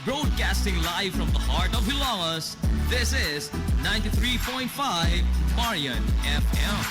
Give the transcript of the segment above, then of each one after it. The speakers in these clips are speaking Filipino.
Broadcasting live from the heart of Hilawas, this is 93.5 Marian FM.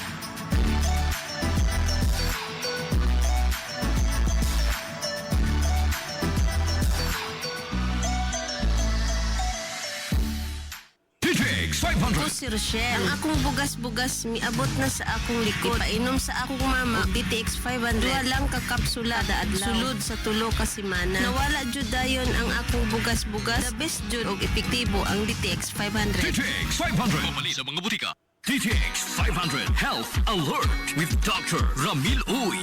Ako si Rochelle. Ang akong bugas-bugas miabot na sa akong likod. Painom sa akong mama DTX 500. Duha lang ka kapsula daadlaw. Sulod sa tulo ka semana. Nawala jud dayon ang akong bugas-bugas. The best jud og epektibo ang DTX 500. DTX 500. Pamali sa mga butika. DTX 500 Health Alert with Dr. Ramil Uy.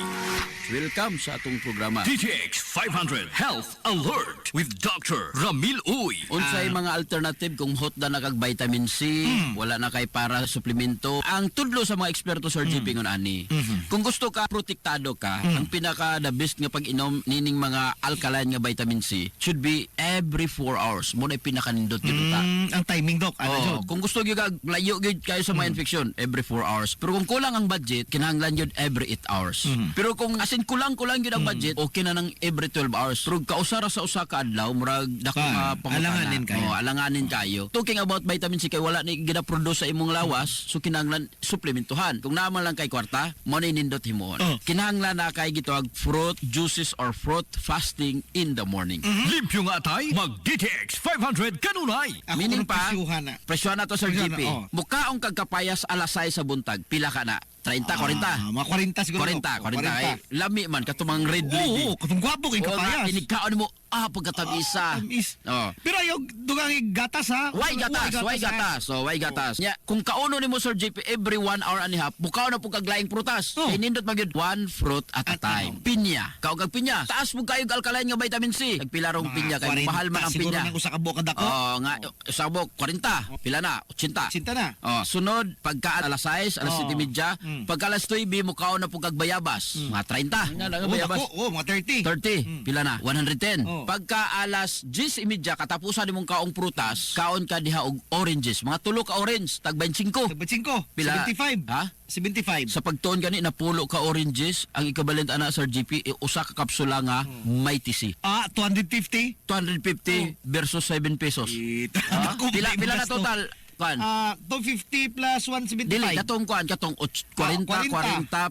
Welcome sa atong programa. DTX 500 Health Alert with Dr. Ramil Uy. Unsay mga alternative kung hot na nakag vitamin C, wala na kay para suplemento. Ang tudlo sa mga eksperto sa RGP ngon ani. Kung gusto ka protektado ka, ang pinaka the best nga pag-inom nining mga alkaline nga vitamin C should be every 4 hours. Mo na pinakanindot gyud ta. Ang timing, Doc. Kung gusto gyud kag layo gyud kayo sa mga infection, every 4 hours. Pero kung kulang ang budget, kinahanglan gyud every 8 hours. Pero kung asin kulang gyud ang budget, okay na ng every 12 hours. Pero kausara sa usa ka adlaw, murag dako alanganin kayo. Alanganin kayo. Talking about vitamin C kay wala ni gina-produce sa imong lawas, so kinahanglan suplementuhan. Kung naman lang kay kwarta, mo ni nindot himuon. Kinahanglan na kay gitawag fruit juices or fruit fasting in the morning. Limpyo nga tay, mag DTX 500 kanunay. Ako Meaning kung pa, presyuhan na. presyo na to sa Presyo GP. na, Mukaong kagkapayas alas 6 sa buntag, pila ka na? 30, 40. Mga 40 siguro. 40. Ay, lami man, katumang red lady. Oo, katong gwapo kay kapayas. Inigkaon mo, pagkatabisa. Tamis. Oh. Pero ayaw, dugang gatas ha. Why gatas? So, why gatas? Nya, kung kauno nimo Sir JP every 1 hour and a half, bukaw na po kaglaing prutas. Oh. Nindot magyud one fruit at a time. Pinya. Kaog pinya. Taas mo kayo alkaline nga vitamin C. Nagpila rong pinya kay mahal man ang pinya. Siguro nang usakabo ka dako. Oh, nga sabok 40. Pila na? 80. Sinta na. Oh, sunod pagka alas 6, alas 7:30, pagka alas 9 mukaw na po kag bayabas. Mga 30. Nga lang ang bayabas. Mga 30. 30. Pila na? 110. Oh. Pagka alas 10:30 katapusan nimong kaong prutas, kaon ka diha og oranges. Mga tulo ka orange, tag 25. 25. Pila? 75. Ha? 75. Sa pagtuon gani na pulo ka oranges, ang equivalent ana sa GP usa ka kapsula nga may TC. 250. 250 versus 7 pesos. Ha? Pila na total? Kan? 250 plus 175. Dili, katong kuan, katong 40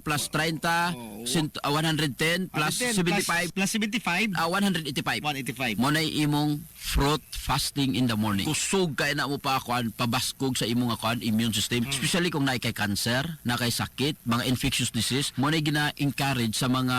plus 30, 110 plus 75, Plus 75. 185. 185. Mo na imong fruit fasting in the morning. Kusog kay na mo pa kuan, pabaskog sa imong kuan immune system, especially kung naay kay cancer, na kay sakit, mga infectious disease, mo na gina-encourage sa mga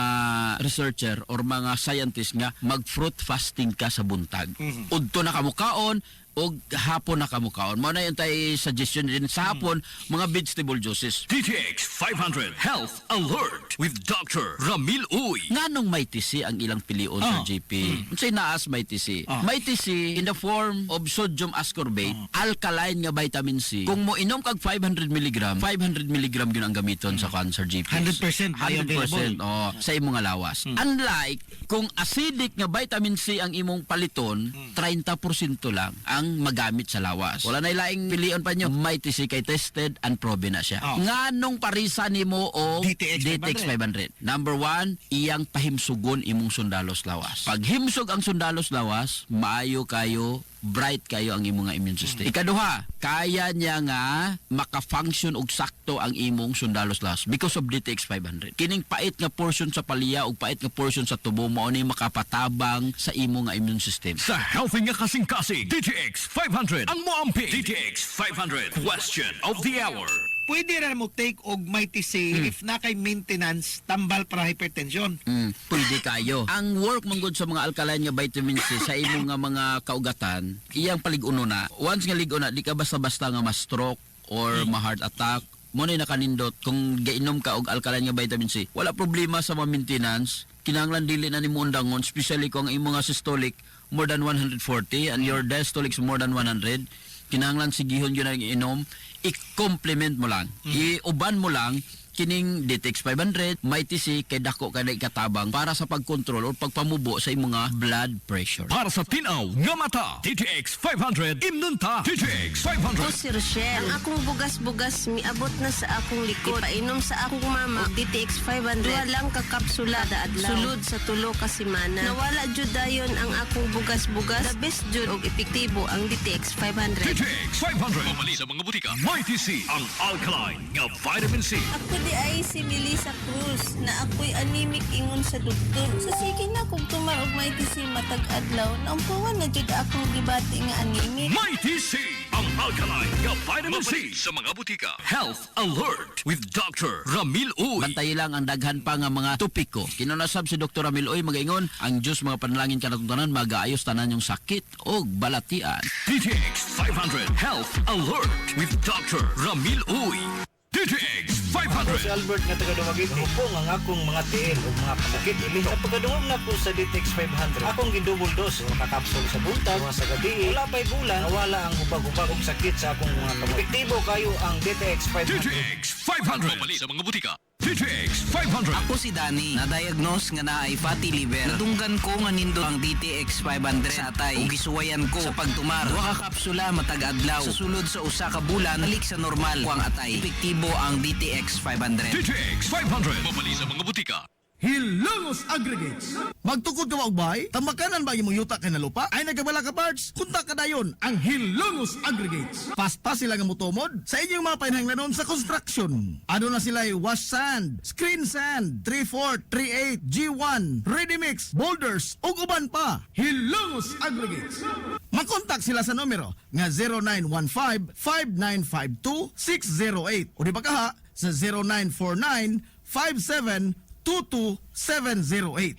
researcher or mga scientist nga mag-fruit fasting ka sa buntag. Udto na kamo kaon o hapon na kamukaon. Mo na yung tayo suggestion din sa hapon, mga vegetable juices. DTX 500 Health Alert with Dr. Ramil Uy. Nganong may TC ang ilang pilion sa JP? Unsay naas may TC? May TC in the form of sodium ascorbate, alkaline nga vitamin C. Kung mo inom kag 500 mg, 500 mg yun ang gamiton sa cancer JP. 100% 100% sa imong nga lawas. Unlike kung acidic nga vitamin C ang imong paliton, 30% lang ang magamit sa lawas. Wala na ilaing pilion pa nyo. May TC kay tested and proven na siya. Nganong parisa nimo o DTX 500? Number 1, iyang pahimsugon imong sundalos lawas. Pag himsog ang sundalos lawas, maayo kayo, bright kayo ang imong nga immune system. Ikaduha, kaya niya nga maka-function og sakto ang imong sundalos lawas because of DTX 500. Kining pait nga portion sa palya ug pait nga portion sa tubo mao ni makapatabang sa imong nga immune system. Sa healthy nga kasing-kasing, DTX 500 ang moampi. DTX 500 question of the hour. Pwede na mo take og may TC if na kay maintenance tambal para hypertension. Pwede kayo. Ang work manggod sa mga alkaline nga vitamin C sa imong nga mga kaugatan, iyang palig-uno na. Once nga lig-uno na, di ka basta-basta nga ma-stroke or ma-heart attack. Mo na nakanindot kung gainom ka og alkaline nga vitamin C. Wala problema sa maintenance. Kinahanglan dili na nimo undangon, especially kung ang imong nga systolic more than 140 and your diastolic more than 100. Kinahanglan sigihon yun ang inom, i-complement mo lang, iuban mo lang Kining DTX 500 may TC kay dako kay katabang para sa pagkontrol o pagpamubo sa imong mga blood pressure. Para sa tinaw nga mata, TTX 500 imnunta. TTX Ako 500. si Rochelle. Ang akong bugas-bugas miabot na sa akong likod. Painom sa akong mama og DTX 500. Duha lang ka kapsula da adlaw. Sulod sa tulo ka semana. Nawala jud dayon ang akong bugas-bugas. The best jud og epektibo ang DTX 500. TTX 500. Mamali sa mga butika. May TC ang alkaline nga vitamin C. Ako di ay si Melissa Cruz na ako'y anemic ingon sa doktor. Sa sige na kung tumar og may tisi matag adlaw, naumpuan na jud akong gibati nga anemic. May TC ang alkaline nga vitamin C sa mga butika. Health Alert with Dr. Ramil Uy. Bantay lang ang daghan pa nga mga topiko. Kinunasab si Dr. Ramil Oy magaingon, ang Diyos mga panalangin kanatungtanan magaayos tanan yung sakit o balatian. TTX 500 Health Alert with Dr. Ramil Uy. TTX Si 500. Albert nga taga Dumaguete, hupong ang akong mga tiil o mga pasakit. Ili sa pagkadungog na ko sa DTX 500, akong gidouble dose o makapsul sa buntag, mga sa gabi. Wala pa'y bulan, nawala ang hubag-hubag og sakit sa akong mga kamot. Epektibo kayo ang DTX 500. TTX 500. Mamali sa mga butika. TTX 500. Ako si Danny, na-diagnose nga naay fatty liver. Nadunggan ko nga nindot ang DTX 500 sa atay. Ug gisuwayan ko sa pagtumar. Duha ka kapsula matag adlaw. Sa sulod sa usa ka bulan, balik sa normal ko ang atay. Epektibo ang DTX 500. TTX 500. Mamali sa mga butika. Hilongos Aggregates. Magtukod ka ba og bahay? Tamakanan ba imong yuta kay na lupa? Ay nagabala ka parts? Kunta ka dayon ang Hilongos Aggregates. Paspas sila nga motomod sa inyong mga panahanglanon sa construction. Ano na sila wash sand, screen sand, 3/4, 3/8, G1, ready mix, boulders ug uban pa. Hilongos Aggregates. Makontak sila sa numero nga 0915-5952-608 o di ba kaha sa 0949-5722-708.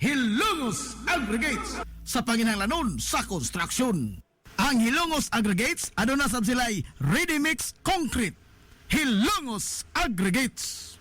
Hilongos Aggregates sa panginahanglanon sa construction. Ang Hilongos Aggregates aduna sab sila'y ready mix concrete. Hilongos Aggregates.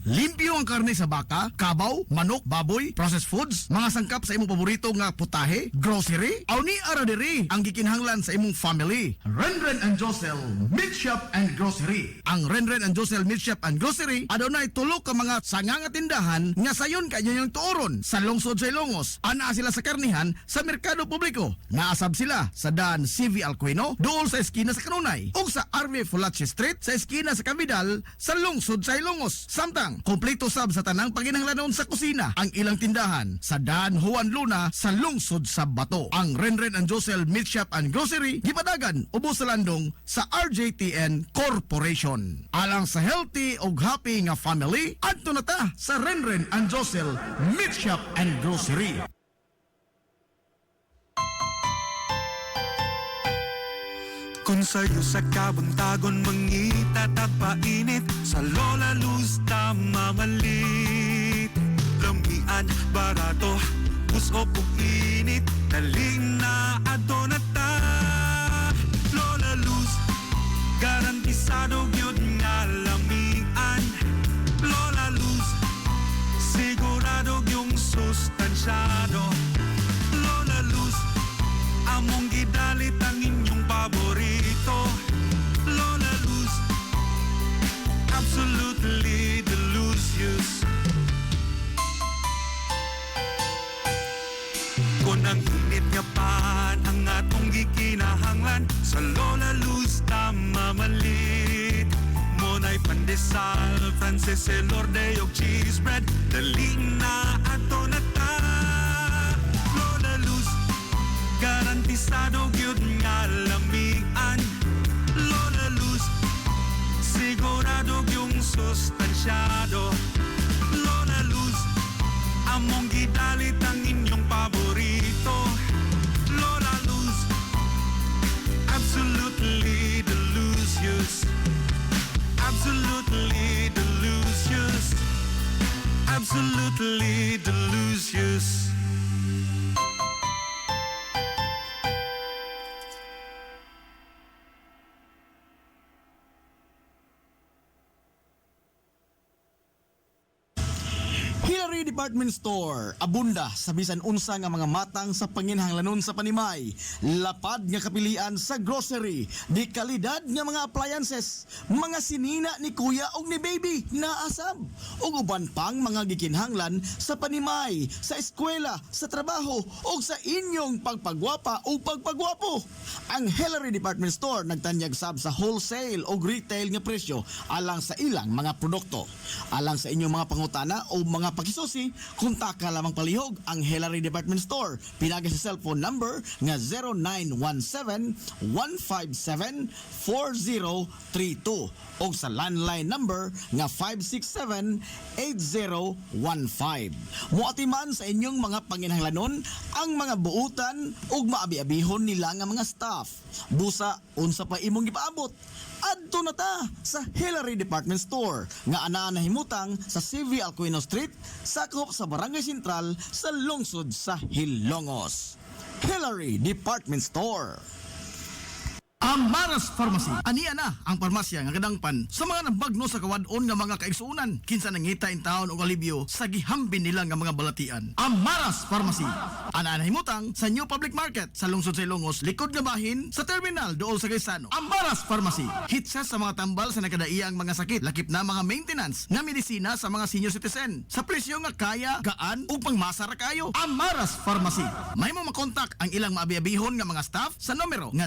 Limpyo ang karne sa baka, kabaw, manok, baboy, processed foods, mga sangkap sa imong paborito nga putahe, grocery, aw ni ara diri ang gikinahanglan sa imong family. Renren and Josel Meat Shop and Grocery. Ang Renren and Josel Meat Shop and Grocery adunay tulo ka mga sanganga tindahan nga sayon kay inyong tuoron sa lungsod sa Ilongos. Ana sila sa karnihan sa merkado publiko. Naasab sila sa daan CV Alcuino, dool sa eskina sa Kanunay, ug sa RV Fulache Street sa eskina sa Cabidal sa lungsod sa Ilongos. Samtang kompleto sab sa tanang paginahanglanon sa kusina ang ilang tindahan sa daan Juan Luna sa lungsod sa Bato. Ang Renren and Josel Meat Shop and Grocery gipadagan ubos sa landong sa RJTN Corporation. Alang sa healthy ug happy nga family, adto na ta sa Renren and Josel Meat Shop and Grocery. Kung sa'yo sa kabuntagon mangita tagpainit sa Lola Luz mamalit Lamian, barato, puso po init Daling na ato na ta Lola Luz, garantisado yun nga lamian Lola Luz, sigurado yung sustansyado Lola Luz, among gidalit ang inyong paborito Lola Luz, absolutely delicious Kung ang init nga pan ang atong gikinahanglan Sa Lola Luz mamalit Monay pandesal, Frances Elorde og cheese bread Dali na ato na ta Lola Luz, garantisado gyud nga lamian Lola Luz, sigurado yung sustansyado Lola Luz, among gidalit ang inyong paborito Lola Luz, absolutely delicious Absolutely delicious Absolutely delicious Department Store, abunda sa bisan unsa nga mga matang sa panginhanglanon sa Panimay. Lapad nga kapilian sa grocery, di kalidad nga mga appliances, mga sinina ni kuya og ni baby na asab, ug uban pang mga gikinhanglan sa Panimay, sa eskwela, sa trabaho ug sa inyong pagpagwapa o pagpagwapo. Ang Hillary Department Store nagtanyag sab sa wholesale o retail nga presyo alang sa ilang mga produkto. Alang sa inyong mga pangutana o mga pakisusi, kontak ka lamang palihog ang Hillary Department Store. Pinagi sa cellphone number nga 0917-157-4032 o sa landline number nga 567-8015. Muatiman sa inyong mga panginhanglanon ang mga buutan ug maabi-abihon nila nga mga staff. Busa unsa pa imong gipaabot? Adto na ta sa Hillary Department Store nga ana nahimutang sa CV Alcuino Street, sakop sa Barangay Sentral sa lungsod sa Hilongos. Hillary Department Store. Amaras Pharmacy. Aniya na ang parmasya nga kadangpan sa mga nabagno sa kawadon nga mga kaigsuunan. Kinsa nangita in taon og alibyo sa gihambin nila nga mga balatian. Amaras Pharmacy. Ana nahimutang sa New Public Market sa lungsod sa Ilongos, likod nga bahin sa terminal dool sa Gaisano. Amaras Pharmacy. Hitsa sa mga tambal sa nakadaiyang mga sakit, lakip na mga maintenance nga medisina sa mga senior citizen. Sa presyo nga kaya, gaan ug pangmasara kayo. Amaras Pharmacy. May mo makontak ang ilang maabi-abihon nga mga staff sa numero nga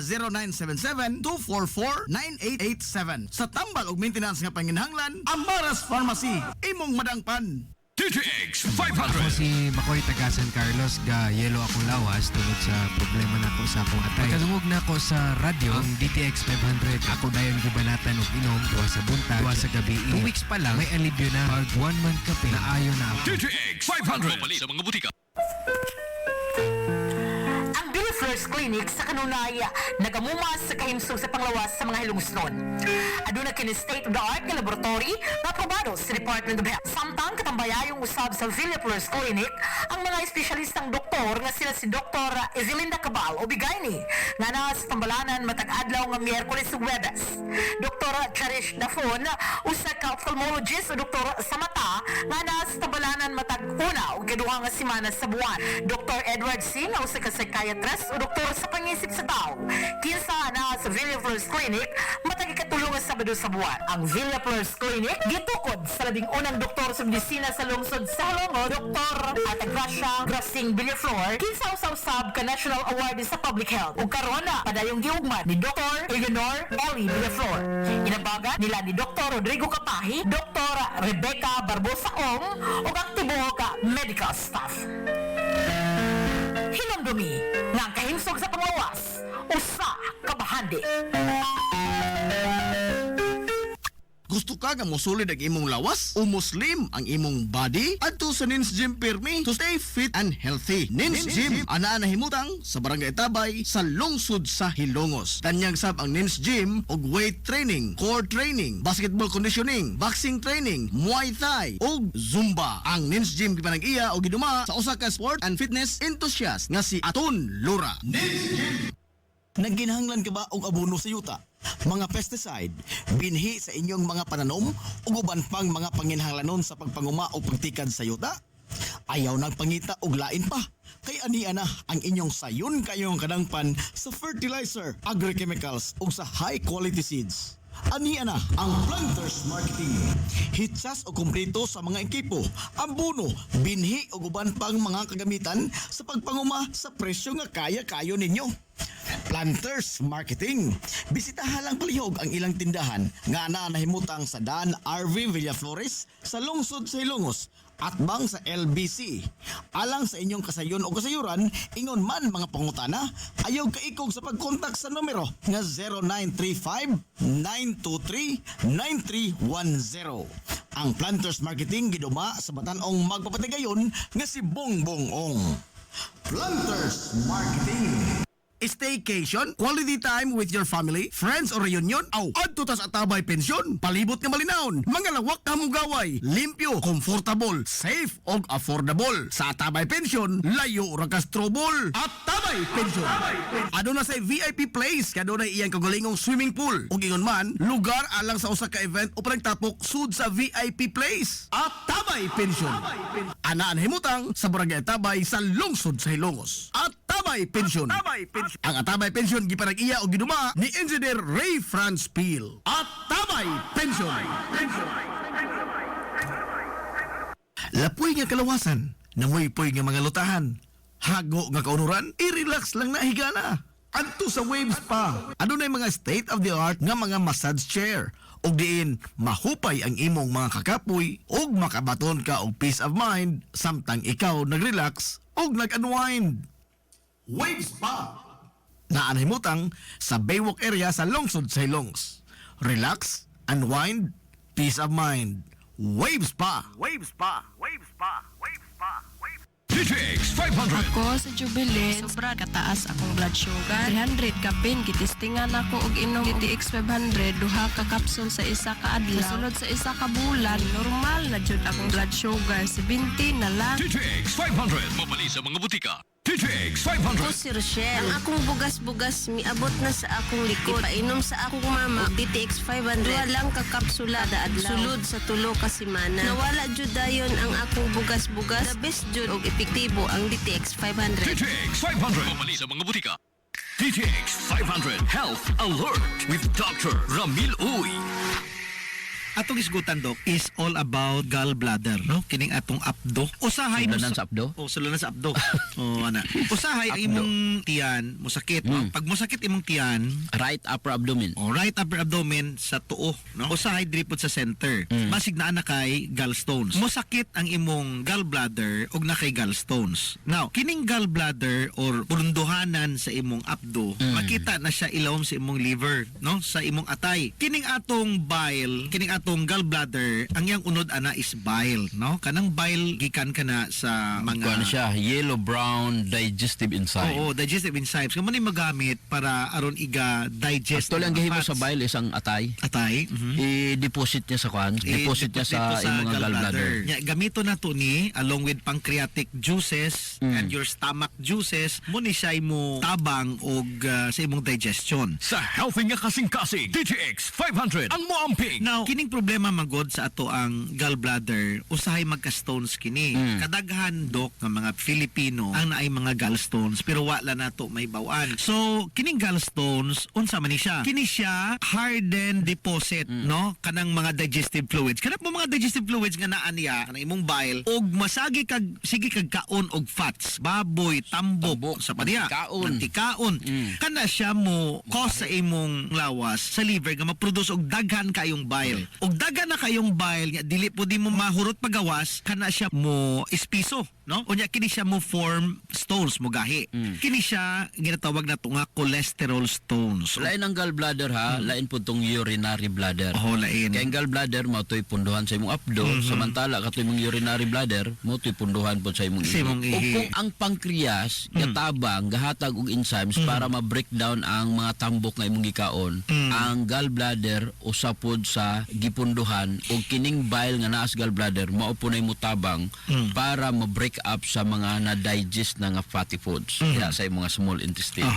0977-244-9887. Sa tambal ug maintenance nga panginhanglan, Amaras Pharmacy. Imong madangpan. DTX Ako 500. si Makoy taga San Carlos ga yelo akong lawas tungod sa problema nako sa akong atay. Pagkadungog na ako sa radyo ang DTX 500 ako dayon gibanatan og inom tuwa sa buntag, tuwa sa gabi. 2 weeks pa lang may alibyo na. Pag 1 month kape na ayo na ako. DTX 500. Mapalit sa mga butika. First Clinic sa kanunaya nagamumas sa kahimsog sa panglawas sa mga hilungsnon. Aduna kini state-of-the-art nga laboratory na aprobado sa Department of Health. Samtang katambayayong usab sa Villa First Clinic ang mga espesyalistang doktor nga sila si Dr. Ezelinda Cabal o Bigayni nga naa sa tambalanan matag adlaw nga Miyerkules ug Huwebes. Dr. Cherish Dafon usa ka ophthalmologist o doktor sa mata nga naa sa tambalanan matag una ug kaduha nga semana sa buwan. Dr. Edward Singh usa ka psychiatrist o doktor sa pangisip sa tao. Kinsa na sa Villa First Clinic matag ikatulong nga Sabado sa buwan. Ang Villa First Clinic gitukod sa labing unang doktor sa medisina sa lungsod sa Hilongos, Dr. Altagracia Grasing Villaflor, kinsa usab ka National Award sa Public Health. Ug karon na padayong giugmad ni Dr. Eleanor Ellie Villaflor. Inabaga nila ni Dr. Rodrigo Kapahi, Dr. Rebecca Barbosa Ong ug ang tibuok ka medical staff. Hinumdumi nga ang kahimsog sa panglawas, usa ka bahandi. Gusto ka nga mosulid ang imong lawas o muslim ang imong body? Adto sa Nins Gym Pirmi to stay fit and healthy. Nins Gym ana nahimutang sa Barangay Tabay sa lungsod sa Hilongos. Tanyag sab ang Nins Gym og weight training, core training, basketball conditioning, boxing training, Muay Thai ug Zumba. Ang Nins Gym gipanag-iya og giduma sa usa ka sport and fitness enthusiast nga si Aton Lura. Nins Gym. Nagginahanglan ka ba og abono sa yuta? Mga pesticide, binhi sa inyong mga pananom ug uban pang mga panginhanglanon sa pagpanguma o pagtikad sa yuta? Ayaw nang pangita og lain pa. Kay ania na ang inyong sayon kayong kadangpan sa fertilizer, agrochemicals ug sa high quality seeds. Ania na ang Planters Marketing. Hitsas o kumpleto sa mga ekipo, abono, binhi o uban pang mga kagamitan sa pagpanguma sa presyo nga kaya-kayo ninyo. Planters Marketing. Bisitahan lang palihog ang ilang tindahan nga nahimutang sa Dan RV Villaflores sa lungsod sa Hilongos at bang sa LBC. Alang sa inyong kasayon o kasayuran, ingon man mga pangutana, ayaw kaikog sa pagkontak sa numero nga 0935-923-9310. Ang Planters Marketing giduma sa Batanong magpapatigayon nga si Bongbong Ong. Planters Marketing. staycation, quality time with your family, friends or reunion, adto tas Atabay Pensyon, palibot nga malinawon, mga lawak na mugaway, limpyo, comfortable, safe og affordable. Sa Atabay Pensyon, layo ra ka trouble. Atabay Pensyon. Aduna say VIP place, kaduna iyang kagulingong swimming pool. Ug ingon man, lugar alang sa usa ka event o pagtapok sud sa VIP place. Atabay Pensyon. Anaan himutang sa Barangay Atabay sa lungsod sa Hilongos. Atabay Pensyon. Ang Atabay Pensyon giparag-iya o giduma ni Engineer Ray Franz Peel. Atabay Pensyon. Lapoy nga kalawasan, namoy-poy nga mga lutahan. Hago nga kaunuran, i-relax lang na higana. Adto sa Waves Spa, adunay mga state-of-the-art nga mga massage chair. Og diin, mahupay ang imong mga kakapoy og makabaton ka og peace of mind samtang ikaw nag-relax og nag-unwind. Waves Spa. Naanhimutang sa Baywalk area sa lungsod sa Hilongos. Relax, unwind, peace of mind. Waves Spa. Waves Spa. Waves Spa. Waves Spa. Waves DTX 500. Ako sa Jubilee, sobra kataas akong blood sugar. 300 kapin, gitistingan ako og inom DTX 500, duha ka kapsul sa isa ka adlaw. Sulod sa isa ka bulan, normal na jud akong blood sugar, 70 na lang. DTX 500. Mabali sa mga butika. DTX 500. Ako si Rochelle. Ang akong bugas-bugas miabot na sa akong likod. Painom sa akong mama og DTX 500. Duha lang ka kapsula da adlaw. Sulod sa tulo ka semana. Nawala jud dayon ang akong bugas-bugas. The best jud og epektibo ang DTX 500. DTX 500. Mabali sa mga butika. DTX 500 Health Alert with Dr. Ramil Uy. Atong isgutan, Dok, is all about gallbladder, no? Kining atong abdo. Usahay mo Sulanan sa abdo? sulanan sa abdo. Ana. Usahay ang imong tiyan, musakit, no? Pag musakit imong tiyan, Right upper abdomen. right upper abdomen sa tuo, no? Usahay diri pod sa center. Basig na kay gallstones. Musakit ang imong gallbladder ug na kay gallstones. Now, kining gallbladder or pulunduhanan sa imong abdo, makita na siya ilawom sa imong liver, no? Sa imong atay. Kining atong bile, kining atong gallbladder, ang iyang unod ana is bile, no? Kanang bile gikan kana sa mga Ano siya? Yellow brown digestive enzyme. Oo, digestive enzymes. Kamo ni magamit para aron iga digest. Actually, ang gihimo fats. sa bile is ang atay. Atay. I-deposit niya sa kwan. Deposit niya sa imong gallbladder. Nya, gamito na to ni along with pancreatic juices and your stomach juices mo ni siya mo tabang og sa imong digestion. Sa healthy nga kasing-kasing. DTX 500. Ang moamping. Now, kining problema magod sa ato ang gallbladder, usahay magka-stones kini. Kadaghan, Dok, ng mga Filipino ang naay mga gallstones pero wala na to may bawaan. So, kining gallstones, unsa man ni siya? Kini siya hardened deposit, no? Kanang mga digestive fluids. Kanang mga digestive fluids nga naa niya, kanang imong bile, og masagi kag, sige kag kaon og fats. Baboy, tambok, sa paniya. Tikaon. Kana siya mo cause sa imong lawas, sa liver, nga ma-produce og daghan kayong bile. Og daghan na kayong bile, nga dili po di mo mahurot pagawas, kana siya mo espiso, no? Unya kini siya mo form stones mo gahi. Kini siya ginatawag na nga cholesterol stones. Lain ang gallbladder ha, lain po tong urinary bladder. Oh, lain. Kaya ang gallbladder mo to'y punduhan sa imong abdo, samantala kato imong urinary bladder mo to'y punduhan po sa imong Sa imong ihi. O ihi. kung ang pancreas gatabang gahatag og enzymes para ma-breakdown ang mga tambok nga imong gikaon, ang gallbladder usa pod sa gipunduhan og kining bile nga naa sa gallbladder mao po nay mutabang para ma-break up sa mga na-digest na nga fatty foods sa imong small intestine.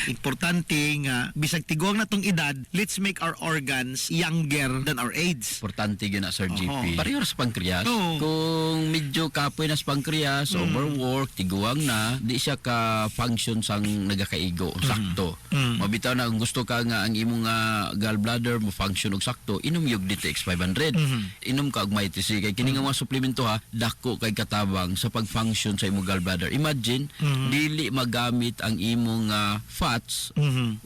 Importante nga bisag tiguang na tong edad, let's make our organs younger than our age. Importante yun na, Sir GP. Oo. Pareho sa pancreas. Oo. Kung medyo kapoy na sa pancreas, overwork, tiguang na, di siya ka-function sang nagakaigo, sakto. Mabitaw na kung gusto ka nga ang imong gallbladder mo function og sakto, inom yung DTX 500. Inom ka og MyTC. Kay kini nga mga suplemento ha, dako kay katabang sa pag-function sa imong gallbladder. Imagine, dili magamit ang imong fats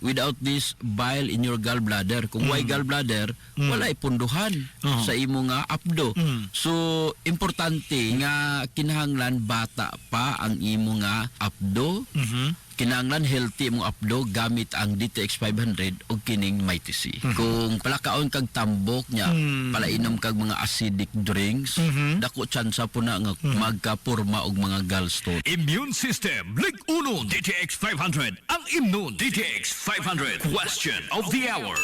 without this bile in your gallbladder. Kung why gallbladder, wala ipunduhan sa imong abdo. So, importante nga kinahanglan bata pa ang imong abdo kinahanglan healthy mong updo gamit ang DTX 500 o kining Mighty C. Kung palakaon kag tambok niya, palainom kag mga acidic drinks, dako tsansa po na nga magkapurma og mga gallstone. Immune System, Lig Uno, DTX 500. Ang Immune DTX 500. Question of the hour.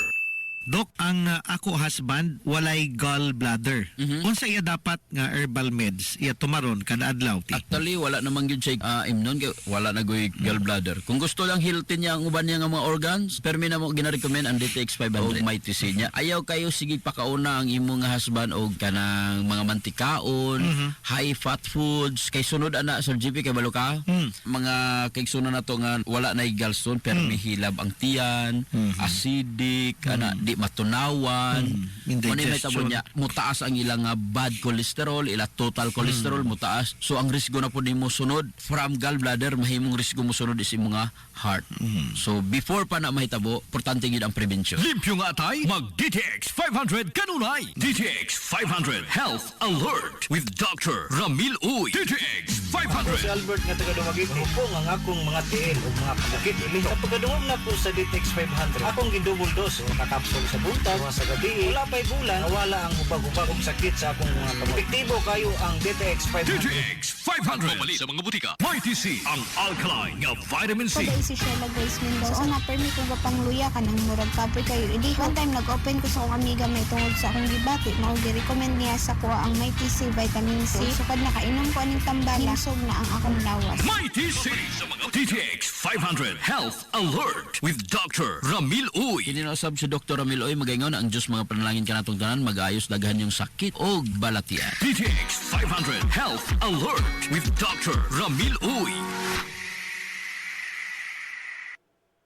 Dok, ang ako husband walay gallbladder. Unsa iya dapat nga herbal meds iya tumaron kada adlaw ti? Actually, wala namang yun siya immune, wala na goy gallbladder. Kung gusto lang healthy niya ang uban niya nga mga organs, permi na mo gina-recommend ang DTX 500 o Mighty C niya. Ayaw kayo sige pakauna ang imong nga husband og kanang mga mantikaon, high fat foods, kay sunod ana Sir GP kay balo ka. Mga kay sunod na to nga wala na gallstone, permi hilab ang tiyan, acidic, ana di matunawan, indigestion. niya mutaas ang ilang bad cholesterol, ila total cholesterol mutaas. So ang risgo na po nimo sunod from gallbladder, mahimong risgo mo sunod is imong nga heart. So before pa na mahitabo, importante gid ang prevention. Limpyo nga tay, mag DTX 500 kanunay. DTX 500 Health Alert with Dr. Ramil Uy. DTX Ako si 500. Albert nga taga Dumaguete. Po nga akong mga tiil o mga pasakit ilihok. Sa pagkadungog na po sa DTX 500, akong gindouble dose o kakapsul sa buntag, mga sa gabi. Wala pa'y bulan, nawala ang hubag-hubag og sakit sa akong mga kamot. Epektibo kayo ang DTX 500. DTX 500. Pumali sa mga butika. Mighty C, ang alkaline nga vitamin C. Pagay si Sheila Grace Mendoza na permi ko gapang luya ka ng murag cover kayo. Hindi one time nag-open ko sa akong amiga may tungod sa akong gibati. Mao gi-recommend niya sa kuha ang Mighty C vitamin C. Sukad nakainom ko aning tambala, hinsog na ang akong lawas. Mighty C sa mga DTX 500 Health Alert with Dr. Ramil Uy. Kini na usab si Dr. Ramil Oy magaingon ang Diyos mga panalangin kanatong tanan mag-ayos daghan yung sakit o balatian. DTX 500 Health Alert with Dr. Ramil Uy.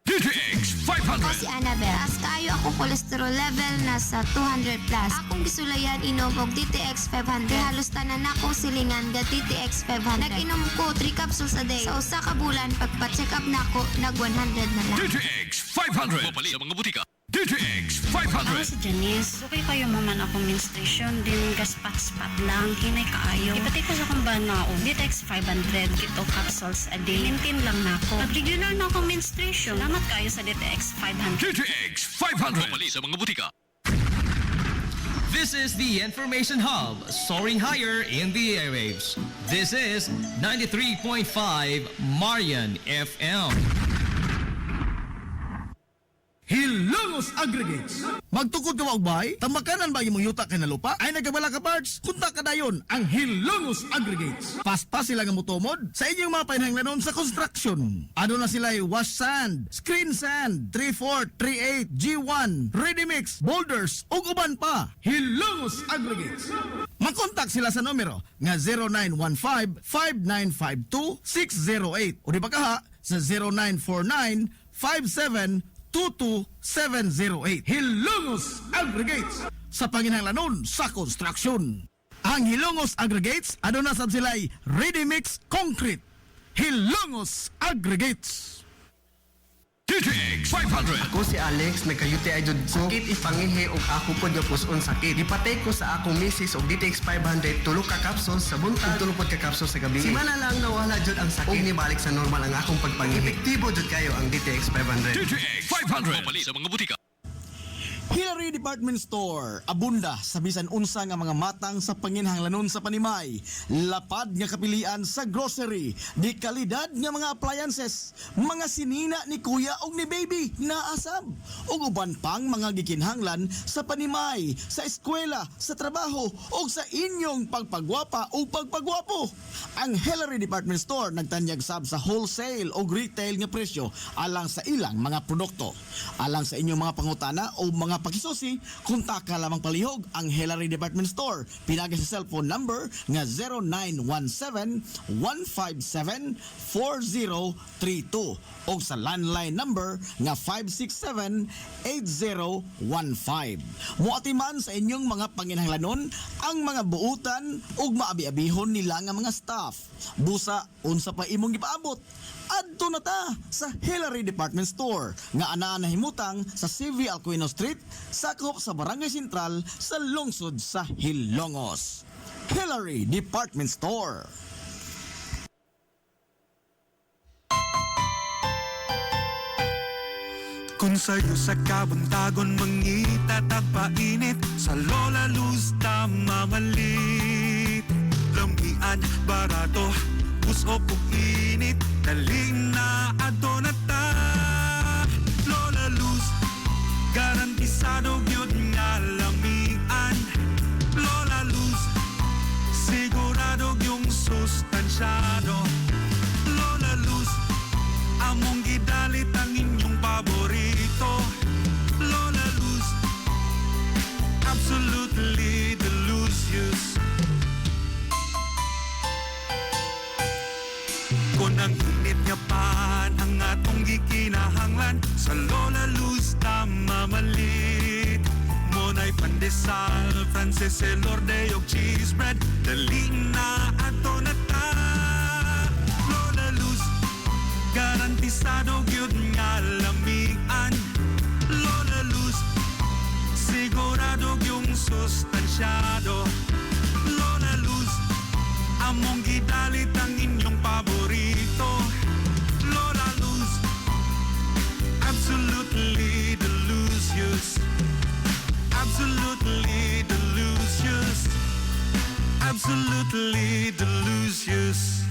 DTX Ako si 500. Annabel. As kaayo ako cholesterol level nasa 200 plus. Akong gisulayan inom og DTX 500. Halos tanan ako silingan ga DTX 500. Nag-inom ko 3 capsules a day. Sa usa ka bulan pagpa-check up nako nag 100 na lang. DTX 500. Pumali sa mga butika. DTX Ako 500. si Janice. Okay kayo maman akong menstruation, din gaspat-spat lang, hinay kaayo. Ipatay ko sa kong banao, DTX 500, kito capsules a day. Maintain lang na ako. Pag regular na akong menstruation, salamat kayo sa DTX 500. DTX 500. Pumali sa mga butika. This is the Information Hub, soaring higher in the airwaves. This is 93.5 Marian FM. Hilongos Aggregates. Magtukod ka magbay, tamakanan ba imong yuta kay na lupa? Ay nagabala ka parts? Kunta ka dayon ang Hilongos Aggregates. Pasta sila nga mutumod sa inyong mga panahanglanon sa construction. Ano na sila wash sand, screen sand, 3-4, 3-8, G1, ready mix, boulders, ug uban pa. Hilongos Aggregates. Makontak sila sa numero nga 0915-5952-608 o di ba kaha sa 0949-5722-708. Hilongos Aggregates sa panginahanglanon sa construction. Ang Hilongos Aggregates aduna sab sila'y ready mix concrete. Hilongos Aggregates. DTX 500. Ako si Alex, nagka-UTI jud ko. Sakit ipangihi og ako pod nga puson sakit. Gipatay ko sa akong misis og DTX 500 tulo ka capsules sa buntag, tulo pod ka capsules sa gabi. Simana lang nawala jud ang sakit. Og nibalik sa normal ang akong pagpangihi. Epektibo jud kayo ang DTX 500. DTX 500. Pumali sa mga butika. Hillary Department Store, abunda sa bisan unsa nga mga matang sa panginhanglanon sa panimay. Lapad nga kapilian sa grocery, di kalidad nga mga appliances, mga sinina ni kuya og ni baby na asab. Ug uban pang mga gikinhanglan sa panimay, sa eskwela, sa trabaho ug sa inyong pagpagwapa o pagpagwapo. Ang Hillary Department Store nagtanyag sab sa wholesale o retail nga presyo alang sa ilang mga produkto. Alang sa inyong mga pangutana o mga pakisusi, kontak ka lamang palihog ang Hillary Department Store. Pinagi sa cellphone number nga 0917-157-4032 o sa landline number nga 567-8015. Muatiman sa inyong mga panginhanglanon ang mga buutan ug maabi-abihon nila nga mga staff. Busa, unsa pa imong gipaabot? Adto na ta sa Hillary Department Store nga anaa nahimutang sa CV Alcuino Street, sakop sa Barangay Sentral sa lungsod sa Hilongos. Hillary Department Store. Kung sa'yo sa kabuntagon mangita tagpainit Sa Lola Luz mamalit Lamian, barato, puso po init Daling na adonata Lola Luz, garantisado yun nga lamian Lola Luz, sigurado yung sustansyado Lola Luz, among gidalit ang inyong paborito Lola Luz, absolutely delicious Kung ang init nga pan ang atong gikinahanglan Sa Lola Luz mamalit Monay pandesal, Frances Elorde og cheese bread Dali na ato na ta Lola Luz, garantisado gyud nga lamian Lola Luz, sigurado yung sustansyado Lola Luz, among gidalit ang inyong paborito Lola Luz, absolutely delicious Absolutely delicious Absolutely delicious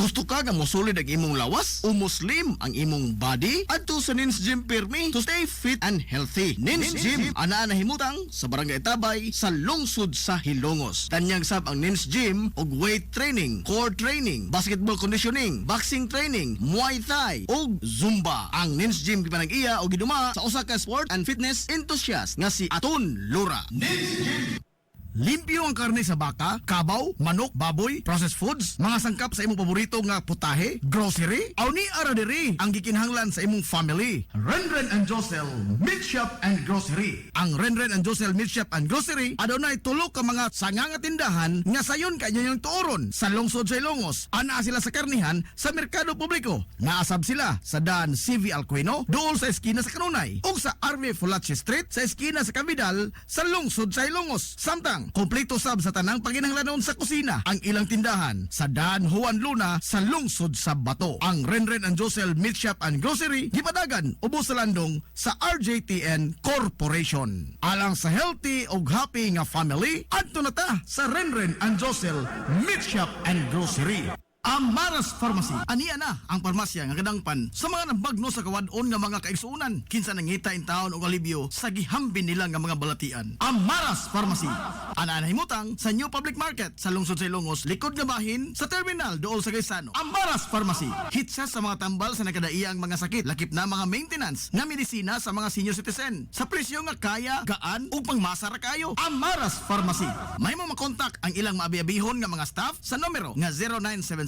Gusto ka nga mosulid ang imong lawas o muslim ang imong body? Adto sa Nins Gym Pirmi to stay fit and healthy. Nins Gym ana nahimutang sa Barangay Tabay sa lungsod sa Hilongos. Tanyag sab ang Nins Gym og weight training, core training, basketball conditioning, boxing training, Muay Thai ug Zumba. Ang Nins Gym gipanag-iya og giduma sa usa ka sport and fitness enthusiast nga si Aton Lura. Nins Gym limpyo ang karne sa baka, kabaw, manok, baboy, processed foods, mga sangkap sa imong paborito nga putahe, grocery, aw ni ara diri ang gikinahanglan sa imong family. Renren and Josel Meat Shop and Grocery. Ang Renren and Josel Meat Shop and Grocery adunay tulo ka mga sanga nga tindahan nga sayon kanyang tuoron sa lungsod sa Ilongos. Ana sila sa karnihan sa merkado publiko. Naasab sila sa Dan CV Alcuino dool sa eskina sa Kanunay ug sa RV Fulache Street sa eskina sa Cabidal sa lungsod sa Ilongos. Samtang kompleto sab sa tanang paginahanglanon sa kusina ang ilang tindahan sa Dan Juan Luna sa lungsod sa Bato. Ang Renren and Josel Meat Shop and Grocery gipadagan ubos sa landong sa RJTN Corporation. Alang sa healthy ug happy nga family, adto na ta sa Renren and Josel Meat Shop and Grocery. Amaras Pharmacy. Aniya na ang parmasya nga kadangpan sa mga nabagno sa kawadon nga mga kaigsuunan. Kinsa nangita in taon og alibyo sa gihambin nila nga mga balatian. Amaras Pharmacy. Ana himutang sa New Public Market sa lungsod sa Ilongos, likod nga bahin sa terminal dool sa Gaisano. Amaras Pharmacy. Hitsa sa mga tambal sa nakadaiyang mga sakit, lakip na mga maintenance nga medisina sa mga senior citizen. Sa presyo nga kaya, gaan ug pangmasara kayo. Amaras Pharmacy. May mo makontak ang ilang maabi-abihon nga mga staff sa numero nga